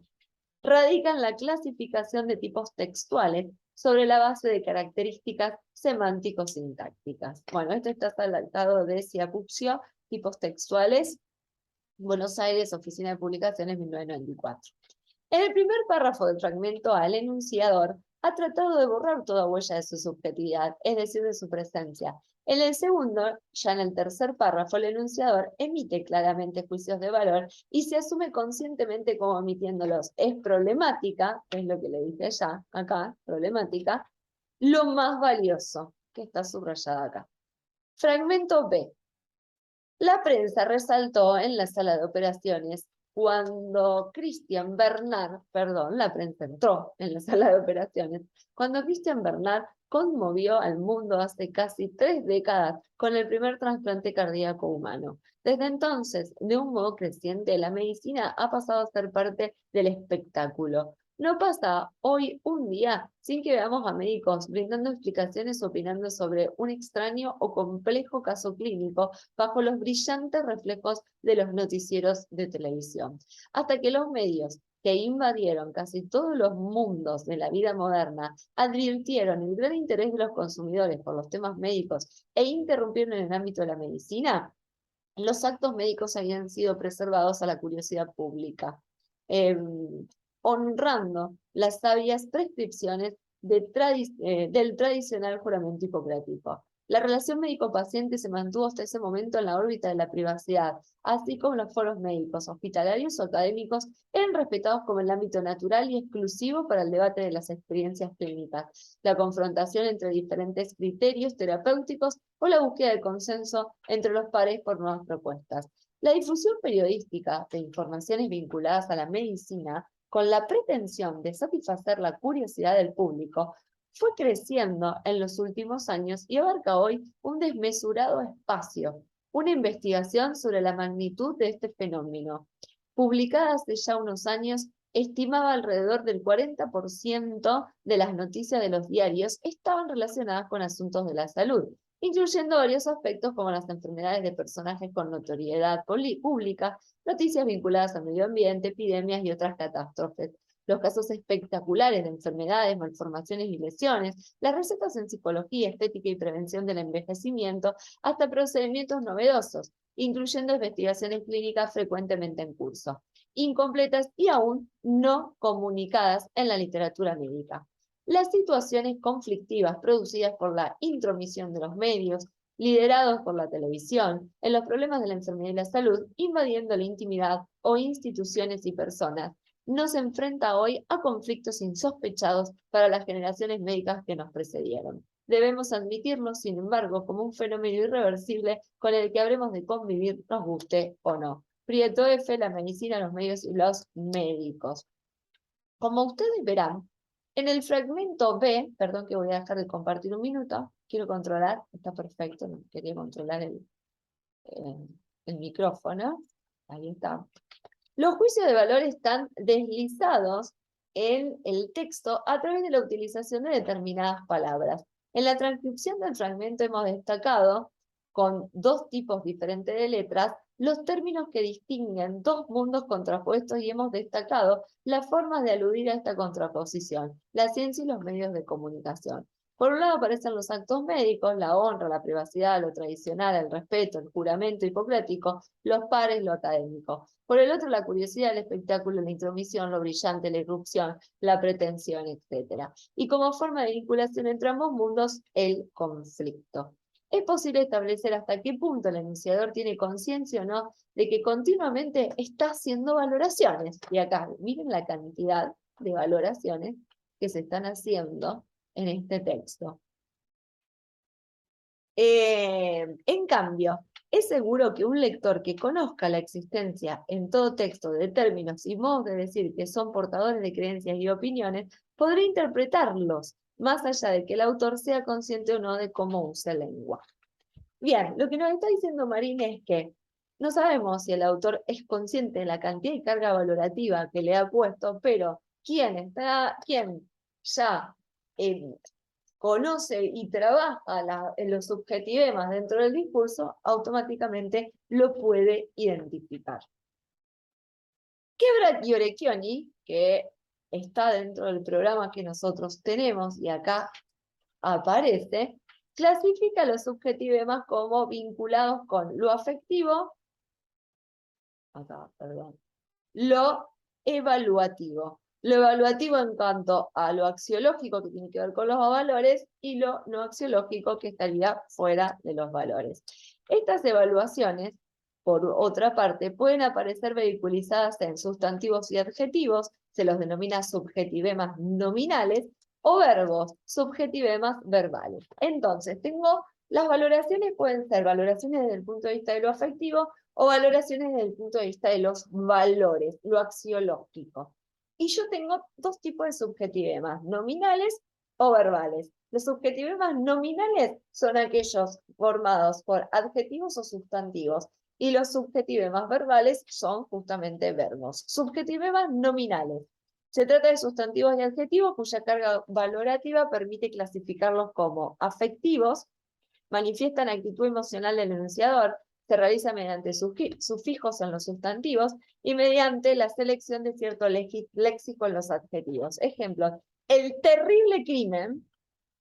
radica en la clasificación de tipos textuales sobre la base de características semántico-sintácticas. Bueno, esto está saltado de Ciapuccio, tipos textuales, Buenos Aires, Oficina de Publicaciones, 1994. En el primer párrafo del fragmento A, el enunciador ha tratado de borrar toda huella de su subjetividad, es decir, de su presencia. En el segundo, ya en el tercer párrafo, el enunciador emite claramente juicios de valor y se asume conscientemente como emitiéndolos. Es problemática, que es lo que le dije ya, acá, problemática, lo más valioso, que está subrayada acá. Fragmento B. La prensa resaltó en la sala de operaciones cuando Christian Bernard, perdón, la prensa entró en la sala de operaciones, cuando Christian Bernard conmovió al mundo hace casi 3 décadas con el primer trasplante cardíaco humano. Desde entonces, de un modo creciente, la medicina ha pasado a ser parte del espectáculo. No pasa hoy un día sin que veamos a médicos brindando explicaciones opinando sobre un extraño o complejo caso clínico bajo los brillantes reflejos de los noticieros de televisión. Hasta que los medios que invadieron casi todos los mundos de la vida moderna advirtieron el gran interés de los consumidores por los temas médicos e interrumpieron en el ámbito de la medicina, los actos médicos habían sido preservados a la curiosidad pública, honrando las sabias prescripciones del tradicional juramento hipocrático. La relación médico-paciente se mantuvo hasta ese momento en la órbita de la privacidad, así como los foros médicos, hospitalarios o académicos eran respetados como el ámbito natural y exclusivo para el debate de las experiencias clínicas, la confrontación entre diferentes criterios terapéuticos o la búsqueda de consenso entre los pares por nuevas propuestas. La difusión periodística de informaciones vinculadas a la medicina, con la pretensión de satisfacer la curiosidad del público, fue creciendo en los últimos años y abarca hoy un desmesurado espacio, una investigación sobre la magnitud de este fenómeno. Publicada hace ya unos años, estimaba alrededor del 40% de las noticias de los diarios estaban relacionadas con asuntos de la salud, incluyendo varios aspectos como las enfermedades de personajes con notoriedad pública, noticias vinculadas al medio ambiente, epidemias y otras catástrofes, los casos espectaculares de enfermedades, malformaciones y lesiones, las recetas en psicología, estética y prevención del envejecimiento, hasta procedimientos novedosos, incluyendo investigaciones clínicas frecuentemente en curso, incompletas y aún no comunicadas en la literatura médica. Las situaciones conflictivas producidas por la intromisión de los medios, liderados por la televisión, en los problemas de la enfermedad y la salud, invadiendo la intimidad o instituciones y personas, nos enfrenta hoy a conflictos insospechados para las generaciones médicas que nos precedieron. Debemos admitirlo, sin embargo, como un fenómeno irreversible con el que habremos de convivir, nos guste o no. Prieto F, la medicina, los medios y los médicos. Como ustedes verán, en el fragmento B, perdón que voy a dejar de compartir un minuto, quiero controlar, está perfecto, no quería controlar el micrófono, ahí está. Los juicios de valor están deslizados en el texto a través de la utilización de determinadas palabras. En la transcripción del fragmento hemos destacado, con 2 tipos diferentes de letras, los términos que distinguen 2 mundos contrapuestos y hemos destacado las formas de aludir a esta contraposición, la ciencia y los medios de comunicación. Por un lado aparecen los actos médicos, la honra, la privacidad, lo tradicional, el respeto, el juramento hipocrático, los pares, lo académico. Por el otro, la curiosidad, el espectáculo, la intromisión, lo brillante, la irrupción, la pretensión, etc. Y como forma de vinculación entre ambos mundos, el conflicto. Es posible establecer hasta qué punto el enunciador tiene conciencia o no de que continuamente está haciendo valoraciones. Y acá, miren la cantidad de valoraciones que se están haciendo en este texto. En cambio, es seguro que un lector que conozca la existencia en todo texto de términos y modos de decir que son portadores de creencias y opiniones, podrá interpretarlos, más allá de que el autor sea consciente o no de cómo usa el lenguaje. Bien, lo que nos está diciendo Marín es que no sabemos si el autor es consciente de la cantidad y carga valorativa que le ha puesto, pero quien ya conoce y trabaja en los subjetivemas dentro del discurso, automáticamente lo puede identificar. Quebra y Orecchioni, que está dentro del programa que nosotros tenemos, y acá aparece, clasifica los subjetivemas como vinculados con lo afectivo, acá, perdón, lo evaluativo. Lo evaluativo en cuanto a lo axiológico, que tiene que ver con los valores, y lo no axiológico, que estaría fuera de los valores. Estas evaluaciones, por otra parte, pueden aparecer vehiculizadas en sustantivos y adjetivos, se los denomina subjetivemas nominales, o verbos, subjetivemas verbales. Entonces, las valoraciones pueden ser valoraciones desde el punto de vista de lo afectivo, o valoraciones desde el punto de vista de los valores, lo axiológico. Y yo tengo dos tipos de subjetivemas, nominales o verbales. Los subjetivemas nominales son aquellos formados por adjetivos o sustantivos, y los subjetivemas verbales son justamente verbos. Subjetivemas nominales. Se trata de sustantivos y adjetivos cuya carga valorativa permite clasificarlos como afectivos, manifiestan actitud emocional del enunciador, se realiza mediante sufijos en los sustantivos y mediante la selección de cierto léxico en los adjetivos. Ejemplo, el terrible crimen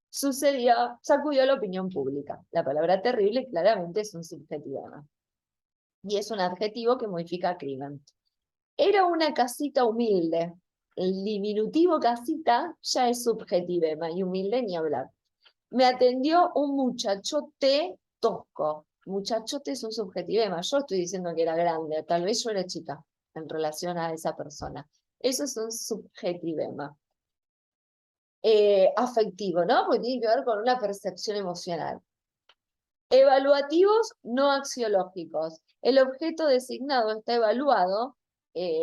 sacudió la opinión pública. La palabra terrible claramente es un subjetivema. Y es un adjetivo que modifica crimen. Era una casita humilde. El diminutivo casita ya es subjetivema, y humilde ni hablar. Me atendió un muchachote tosco. Muchachote es un subjetivema. Yo estoy diciendo que era grande, tal vez yo era chica en relación a esa persona. Eso es un subjetivema. Afectivo, ¿no? Porque tiene que ver con una percepción emocional. Evaluativos no axiológicos. El objeto designado está evaluado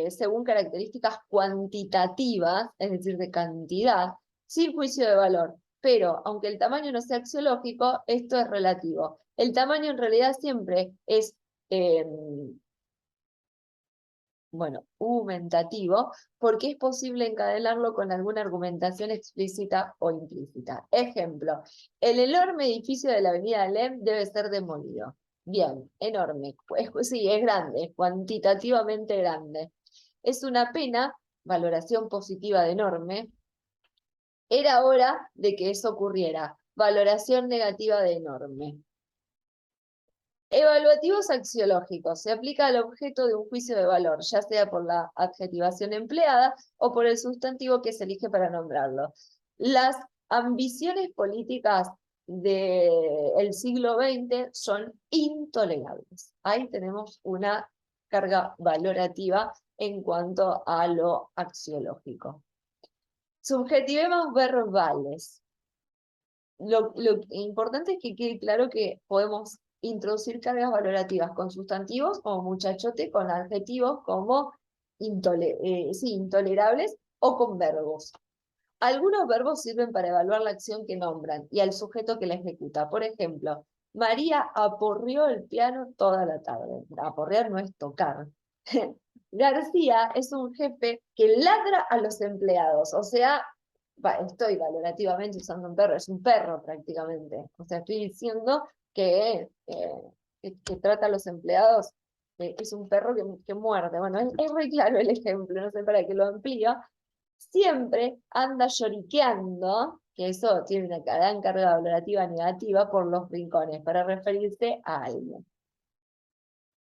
según características cuantitativas, es decir, de cantidad, sin juicio de valor. Pero, aunque el tamaño no sea axiológico, esto es relativo. El tamaño en realidad siempre es argumentativo, porque es posible encadenarlo con alguna argumentación explícita o implícita. Ejemplo, el enorme edificio de la avenida Alem debe ser demolido. Bien, enorme. Sí, es grande, cuantitativamente grande. Es una pena, valoración positiva de enorme. Era hora de que eso ocurriera, valoración negativa de enorme. Evaluativos axiológicos. Se aplica al objeto de un juicio de valor, ya sea por la adjetivación empleada o por el sustantivo que se elige para nombrarlo. Las ambiciones políticas del siglo XX son intolerables. Ahí tenemos una carga valorativa en cuanto a lo axiológico. Subjetivemas verbales. Lo importante es que quede claro que podemos introducir cargas valorativas con sustantivos como muchachote, con adjetivos como intolerables, o con verbos. Algunos verbos sirven para evaluar la acción que nombran y al sujeto que la ejecuta. Por ejemplo, María aporreó el piano toda la tarde. Aporrear no es tocar. García es un jefe que ladra a los empleados, o sea, estoy valorativamente usando un perro, es un perro prácticamente. O sea, estoy diciendo que trata a los empleados, es un perro que muerde. Bueno, es muy claro el ejemplo, no sé para qué lo amplío. Siempre anda lloriqueando, que eso tiene una gran carga valorativa negativa, por los rincones, para referirse a alguien.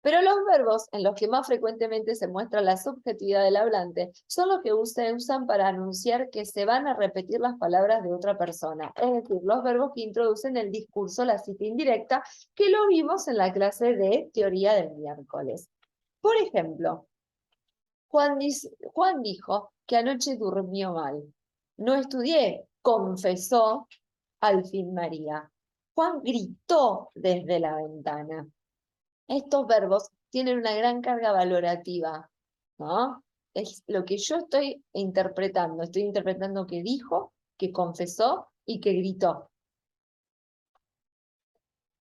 Pero los verbos en los que más frecuentemente se muestra la subjetividad del hablante son los que se usan para anunciar que se van a repetir las palabras de otra persona, es decir, los verbos que introducen el discurso, la cita indirecta, que lo vimos en la clase de teoría del miércoles. Por ejemplo, Juan dijo que anoche durmió mal. No estudié, confesó al fin María. Juan gritó desde la ventana. Estos verbos tienen una gran carga valorativa, ¿no? Es lo que yo estoy interpretando que dijo, que confesó y que gritó.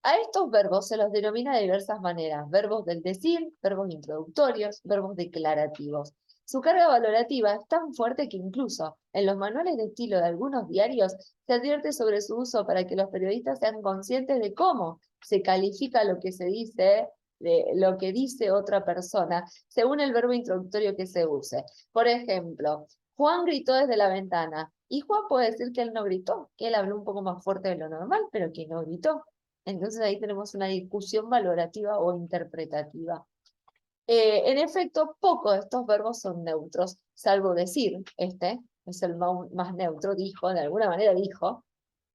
A estos verbos se los denomina de diversas maneras: verbos del decir, verbos introductorios, verbos declarativos. Su carga valorativa es tan fuerte que incluso en los manuales de estilo de algunos diarios se advierte sobre su uso para que los periodistas sean conscientes de cómo se califica lo que se dice, de lo que dice otra persona, según el verbo introductorio que se use. Por ejemplo, Juan gritó desde la ventana. Y Juan puede decir que él no gritó, que él habló un poco más fuerte de lo normal, pero que no gritó. Entonces ahí tenemos una discusión valorativa o interpretativa. En efecto, pocos de estos verbos son neutros, salvo decir, este es el más neutro, dijo, de alguna manera dijo,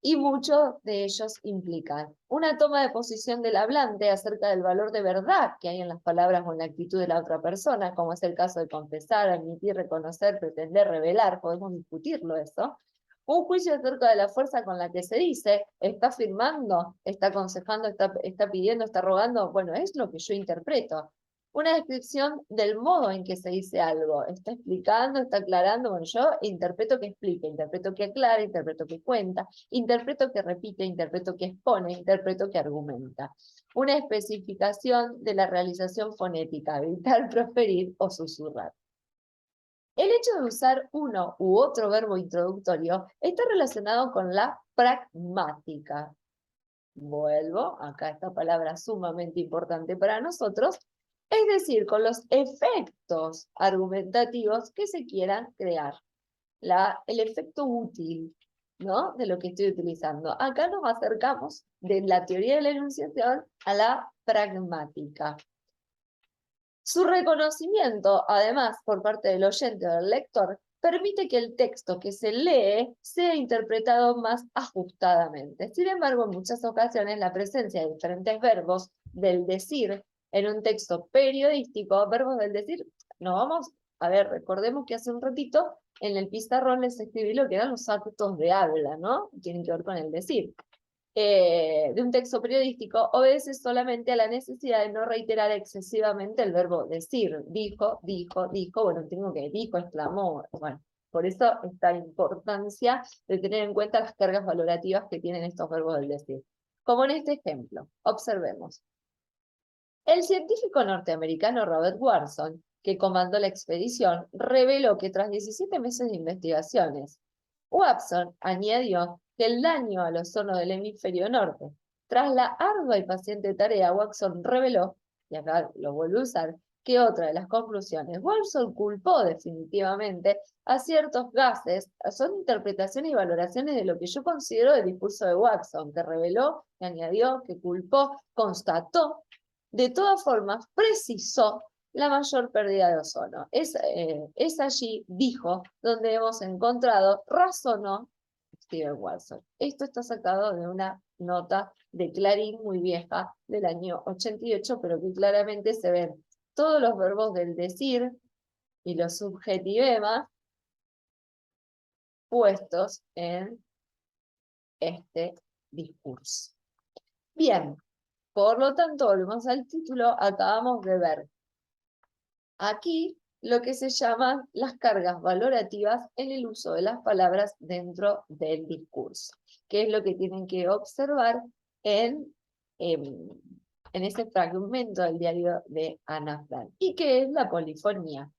y muchos de ellos implican una toma de posición del hablante acerca del valor de verdad que hay en las palabras o en la actitud de la otra persona, como es el caso de confesar, admitir, reconocer, pretender, revelar, podemos discutirlo eso. Un juicio acerca de la fuerza con la que se dice, está afirmando, está aconsejando, está pidiendo, está rogando, bueno, es lo que yo interpreto. Una descripción del modo en que se dice algo, está explicando, está aclarando, bueno, yo interpreto que explica, interpreto que aclara, interpreto que cuenta, interpreto que repite, interpreto que expone, interpreto que argumenta. Una especificación de la realización fonética, gritar, proferir o susurrar. El hecho de usar uno u otro verbo introductorio está relacionado con la pragmática. Vuelvo, acá esta palabra sumamente importante para nosotros, es decir, con los efectos argumentativos que se quieran crear. El efecto útil, ¿no? De lo que estoy utilizando. Acá nos acercamos de la teoría de la enunciación a la pragmática. Su reconocimiento, además, por parte del oyente o del lector, permite que el texto que se lee sea interpretado más ajustadamente. Sin embargo, en muchas ocasiones la presencia de diferentes verbos del decir en un texto periodístico, verbos del decir, no vamos, a ver, recordemos que hace un ratito en el pizarrón les escribí lo que eran los actos de habla, ¿no? Tienen que ver con el decir. De un texto periodístico obedece solamente a la necesidad de no reiterar excesivamente el verbo decir. Dijo, dijo, dijo, bueno, tengo que dijo, exclamó, bueno. Por eso esta importancia de tener en cuenta las cargas valorativas que tienen estos verbos del decir. Como en este ejemplo, observemos. El científico norteamericano Robert Watson, que comandó la expedición, reveló que tras 17 meses de investigaciones, Watson añadió que el daño al ozono del hemisferio norte. Tras la ardua y paciente tarea, Watson reveló, y acá lo vuelvo a usar, que otra de las conclusiones, Watson culpó definitivamente a ciertos gases, son interpretaciones y valoraciones de lo que yo considero el discurso de Watson, que reveló, que añadió, que culpó, constató. De todas formas, precisó la mayor pérdida de ozono. Es allí, dijo, donde hemos encontrado, razonó Steven Watson. Esto está sacado de una nota de Clarín muy vieja del año 88, pero que claramente se ven todos los verbos del decir y los subjetivemas puestos en este discurso. Bien, por lo tanto, volvemos al título, acabamos de ver aquí lo que se llaman las cargas valorativas en el uso de las palabras dentro del discurso, que es lo que tienen que observar en ese fragmento del diario de Ana Frank, y que es la polifonía.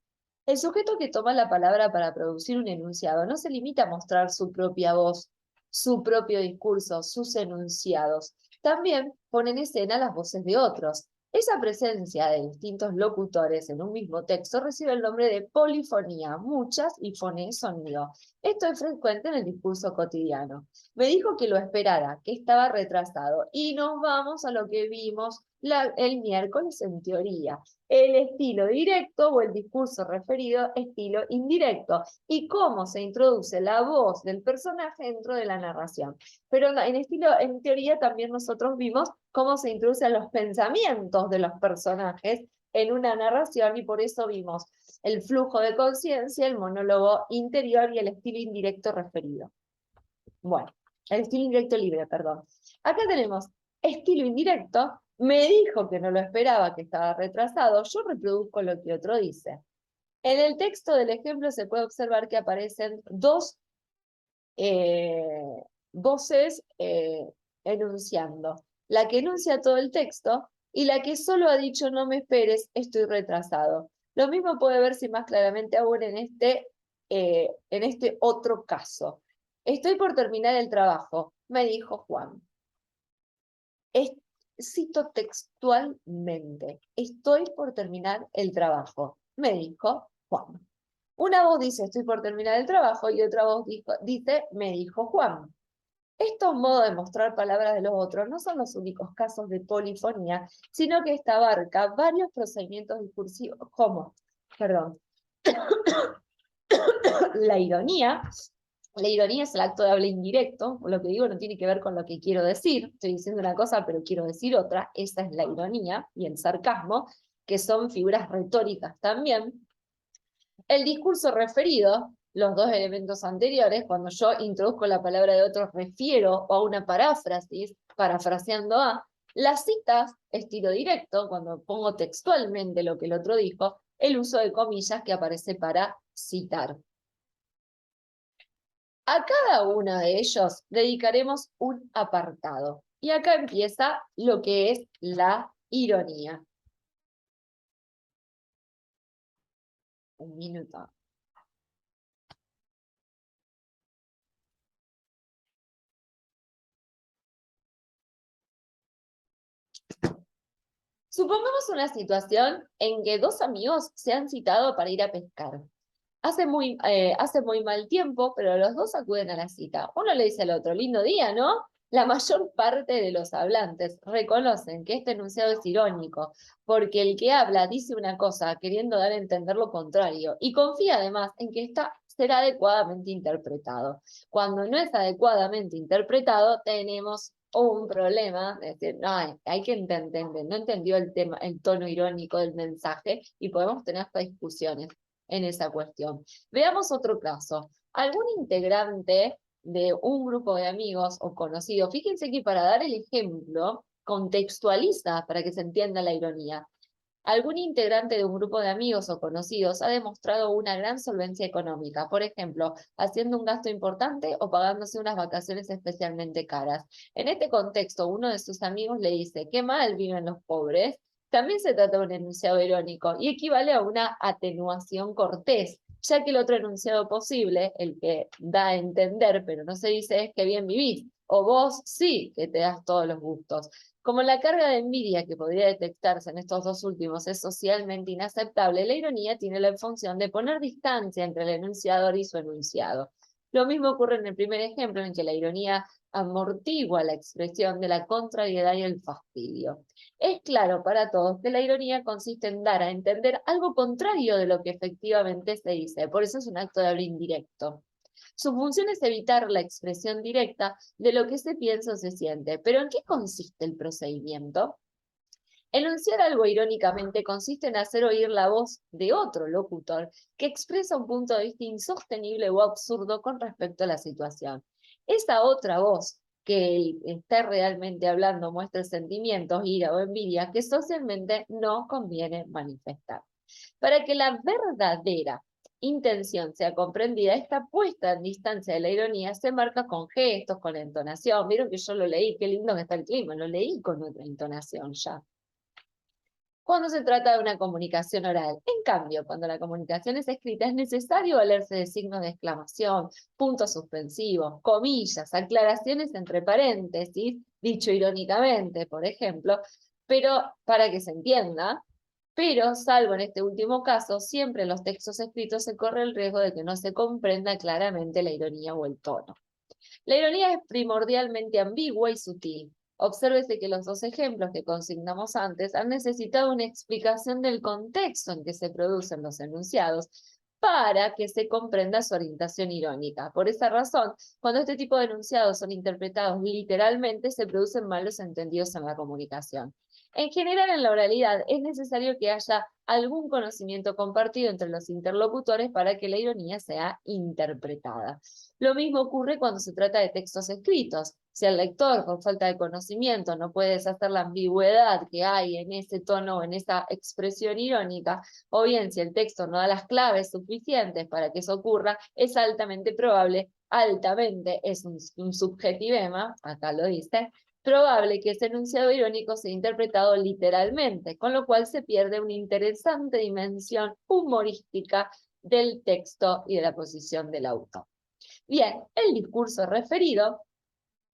El sujeto que toma la palabra para producir un enunciado no se limita a mostrar su propia voz, su propio discurso, sus enunciados. También pone en escena las voces de otros. Esa presencia de distintos locutores en un mismo texto recibe el nombre de polifonía, muchas y fone sonido. Esto es frecuente en el discurso cotidiano. Me dijo que lo esperara, que estaba retrasado, y nos vamos a lo que vimos el miércoles en teoría. El estilo directo o el discurso referido, estilo indirecto, y cómo se introduce la voz del personaje dentro de la narración. Pero en teoría también nosotros vimos cómo se introducen los pensamientos de los personajes en una narración, y por eso vimos el flujo de conciencia, el monólogo interior y el estilo indirecto referido. Bueno, el estilo indirecto libre, perdón. Acá tenemos estilo indirecto, me dijo que no lo esperaba, que estaba retrasado, yo reproduzco lo que otro dice. En el texto del ejemplo se puede observar que aparecen dos voces enunciando. La que enuncia todo el texto y la que solo ha dicho no me esperes, estoy retrasado. Lo mismo puede verse más claramente aún en este otro caso. Estoy por terminar el trabajo, me dijo Juan. Cito textualmente, estoy por terminar el trabajo, me dijo Juan. Una voz dice, estoy por terminar el trabajo, y otra voz dice, me dijo Juan. Estos modos de mostrar palabras de los otros no son los únicos casos de polifonía, sino que esta abarca varios procedimientos discursivos, como, perdón, la ironía. La ironía es el acto de habla indirecto, lo que digo no tiene que ver con lo que quiero decir, estoy diciendo una cosa pero quiero decir otra, esa es la ironía, y el sarcasmo, que son figuras retóricas también. El discurso referido, los dos elementos anteriores, cuando yo introduzco la palabra de otro, refiero a una paráfrasis, parafraseando a. Las citas, estilo directo, cuando pongo textualmente lo que el otro dijo, el uso de comillas que aparece para citar. A cada uno de ellos dedicaremos un apartado. Y acá empieza lo que es la ironía. Un minuto. Supongamos una situación en que dos amigos se han citado para ir a pescar. Hace muy mal tiempo, pero los dos acuden a la cita. Uno le dice al otro, lindo día, ¿no? La mayor parte de los hablantes reconocen que este enunciado es irónico, porque el que habla dice una cosa queriendo dar a entender lo contrario y confía además en que será adecuadamente interpretado. Cuando no es adecuadamente interpretado, tenemos un problema, es decir, no, hay que entender, no entendió el tema, el tono irónico del mensaje y podemos tener hasta discusiones en esa cuestión. Veamos otro caso. Algún integrante de un grupo de amigos o conocidos, fíjense que para dar el ejemplo, contextualiza para que se entienda la ironía. Algún integrante de un grupo de amigos o conocidos ha demostrado una gran solvencia económica, por ejemplo, haciendo un gasto importante o pagándose unas vacaciones especialmente caras. En este contexto, uno de sus amigos le dice, qué mal viven los pobres. También se trata de un enunciado irónico y equivale a una atenuación cortés, ya que el otro enunciado posible, el que da a entender, pero no se dice, es que bien vivís, o vos sí que te das todos los gustos. Como la carga de envidia que podría detectarse en estos dos últimos es socialmente inaceptable, la ironía tiene la función de poner distancia entre el enunciador y su enunciado. Lo mismo ocurre en el primer ejemplo, en que la ironía amortigua la expresión de la contrariedad y el fastidio. Es claro para todos que la ironía consiste en dar a entender algo contrario de lo que efectivamente se dice, por eso es un acto de habla indirecto. Su función es evitar la expresión directa de lo que se piensa o se siente. ¿Pero en qué consiste el procedimiento? Enunciar algo irónicamente consiste en hacer oír la voz de otro locutor que expresa un punto de vista insostenible o absurdo con respecto a la situación. Esa otra voz que está realmente hablando muestra sentimientos, ira o envidia que socialmente no conviene manifestar. Para que la verdadera intención sea comprendida, esta puesta en distancia de la ironía se marca con gestos, con entonación. Vieron que yo lo leí, qué lindo que está el clima, lo leí con otra entonación ya. Cuando se trata de una comunicación oral. En cambio, cuando la comunicación es escrita, es necesario valerse de signos de exclamación, puntos suspensivos, comillas, aclaraciones entre paréntesis, dicho irónicamente, por ejemplo, pero para que se entienda, pero, salvo en este último caso, siempre en los textos escritos se corre el riesgo de que no se comprenda claramente la ironía o el tono. La ironía es primordialmente ambigua y sutil. Obsérvese que los dos ejemplos que consignamos antes han necesitado una explicación del contexto en que se producen los enunciados para que se comprenda su orientación irónica. Por esa razón, cuando este tipo de enunciados son interpretados literalmente, se producen malos entendidos en la comunicación. En general, en la oralidad es necesario que haya algún conocimiento compartido entre los interlocutores para que la ironía sea interpretada. Lo mismo ocurre cuando se trata de textos escritos. Si el lector, con falta de conocimiento, no puede deshacer la ambigüedad que hay en ese tono o en esa expresión irónica, o bien si el texto no da las claves suficientes para que eso ocurra, es altamente probable, altamente, es un subjetivema, acá lo dice, probable que ese enunciado irónico sea interpretado literalmente, con lo cual se pierde una interesante dimensión humorística del texto y de la posición del autor. Bien, el discurso referido,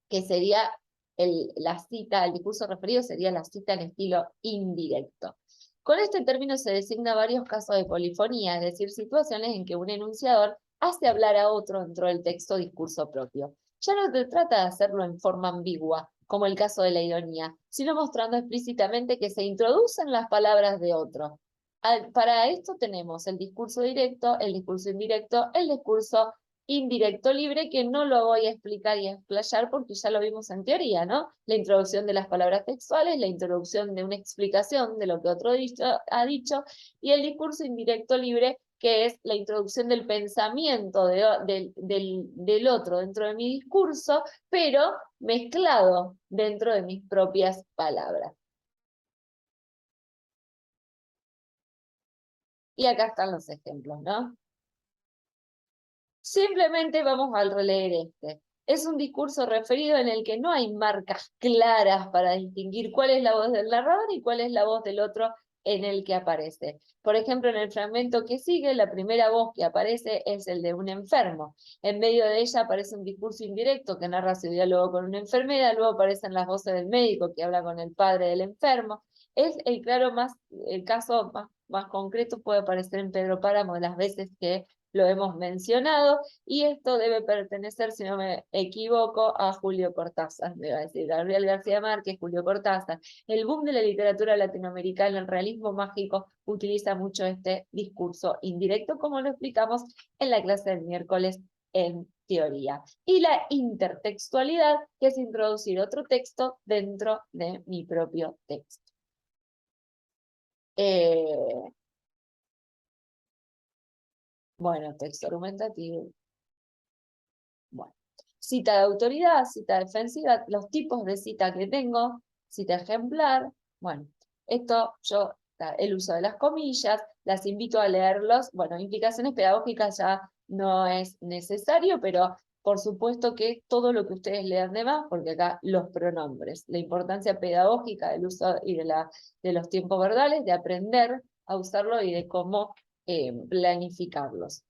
que sería la cita, el discurso referido sería la cita en estilo indirecto. Con este término se designa varios casos de polifonía, es decir, situaciones en que un enunciador hace hablar a otro dentro del texto o discurso propio. Ya no se trata de hacerlo en forma ambigua, como el caso de la ironía, sino mostrando explícitamente que se introducen las palabras de otro. Para esto tenemos el discurso directo, el discurso indirecto, el discurso indirecto libre, que no lo voy a explicar y a explayar porque ya lo vimos en teoría, ¿no? La introducción de las palabras textuales, la introducción de una explicación de lo que otro ha dicho, y el discurso indirecto libre, que es la introducción del pensamiento del otro dentro de mi discurso, pero mezclado dentro de mis propias palabras. Y acá están los ejemplos, ¿no? Simplemente vamos a releer este. Es un discurso referido en el que no hay marcas claras para distinguir cuál es la voz del narrador y cuál es la voz del otro en el que aparece. Por ejemplo, en el fragmento que sigue, la primera voz que aparece es el de un enfermo. En medio de ella aparece un discurso indirecto que narra su diálogo con una enfermera, luego aparecen las voces del médico que habla con el padre del enfermo. Es el caso más concreto puede aparecer en Pedro Páramo de las veces que lo hemos mencionado, y esto debe pertenecer, si no me equivoco, a Julio Cortázar, me va a decir Gabriel García Márquez, Julio Cortázar. El boom de la literatura latinoamericana, el realismo mágico, utiliza mucho este discurso indirecto, como lo explicamos en la clase del miércoles en teoría. Y la intertextualidad, que es introducir otro texto dentro de mi propio texto. Bueno, texto argumentativo. Bueno, cita de autoridad, cita defensiva, los tipos de cita que tengo, cita ejemplar. Bueno, esto el uso de las comillas, las invito a leerlos. Bueno, implicaciones pedagógicas ya no es necesario, pero por supuesto que todo lo que ustedes lean de más, porque acá los pronombres, la importancia pedagógica del uso y de los tiempos verbales, de aprender a usarlo y de cómo planificarlos.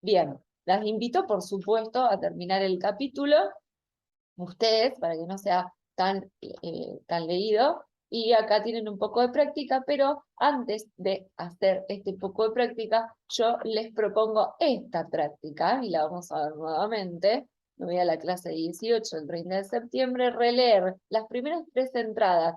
Bien. Las invito, por supuesto, a terminar el capítulo, ustedes, para que no sea tan leído, y acá tienen un poco de práctica, pero antes de hacer este poco de práctica, yo les propongo esta práctica, y la vamos a ver nuevamente. Me voy a la clase 18, el 30 de septiembre, leer las primeras tres entradas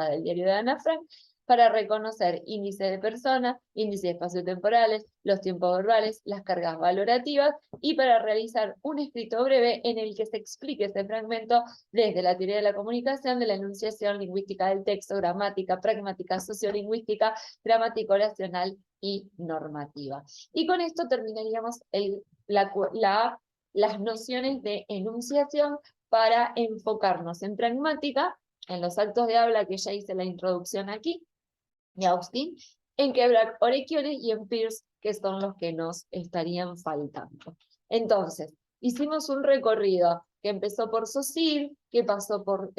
del diario de Ana Frank, para reconocer índice de personas, índice de espacio-temporales, los tiempos verbales, las cargas valorativas, y para realizar un escrito breve en el que se explique este fragmento desde la teoría de la comunicación, de la enunciación lingüística del texto, gramática, pragmática, sociolingüística, gramática oracional y normativa. Y con esto terminaríamos las nociones de enunciación para enfocarnos en pragmática, en los actos de habla que ya hice la introducción aquí, de Austin, en Kerouac, Orecchiones y en Peirce, que son los que nos estarían faltando. Entonces, hicimos un recorrido que empezó por Saussure, empezó por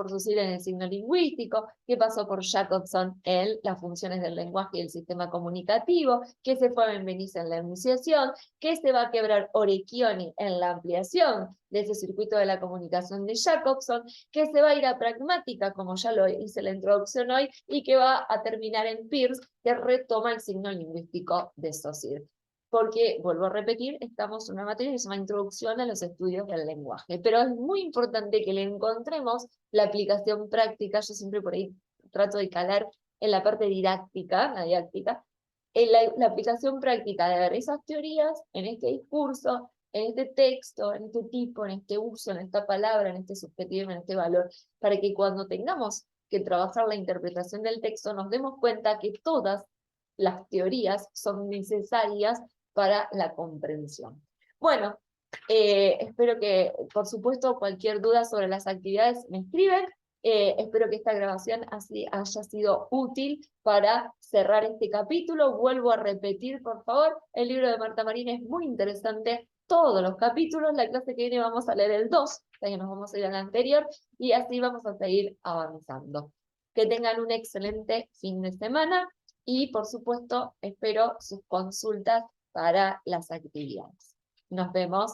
Saussure en el signo lingüístico, que pasó por Jacobson en las funciones del lenguaje y el sistema comunicativo, que se fue a Benveniste en la enunciación, que se va a quebrar Orecchioni en la ampliación de ese circuito de la comunicación de Jacobson, que se va a ir a pragmática, como ya lo hice en la introducción hoy, y que va a terminar en Peirce, que retoma el signo lingüístico de Saussure. Porque, vuelvo a repetir, estamos en una materia que se llama Introducción a los Estudios del Lenguaje, pero es muy importante que le encontremos la aplicación práctica. Yo siempre por ahí trato de calar en la parte didáctica, en la aplicación práctica de ver esas teorías en este discurso, en este texto, en este tipo, en este uso, en esta palabra, en este subjetivo, en este valor, para que cuando tengamos que trabajar la interpretación del texto nos demos cuenta que todas las teorías son necesarias para la comprensión. Bueno, espero que, por supuesto, cualquier duda sobre las actividades me escriben. Espero que esta grabación así haya sido útil para cerrar este capítulo. Vuelvo a repetir, por favor, el libro de Marta Marín es muy interesante, todos los capítulos. La clase que viene vamos a leer el 2, que nos vamos a ir al anterior, y así vamos a seguir avanzando. Que tengan un excelente fin de semana y, por supuesto, espero sus consultas para las actividades. Nos vemos.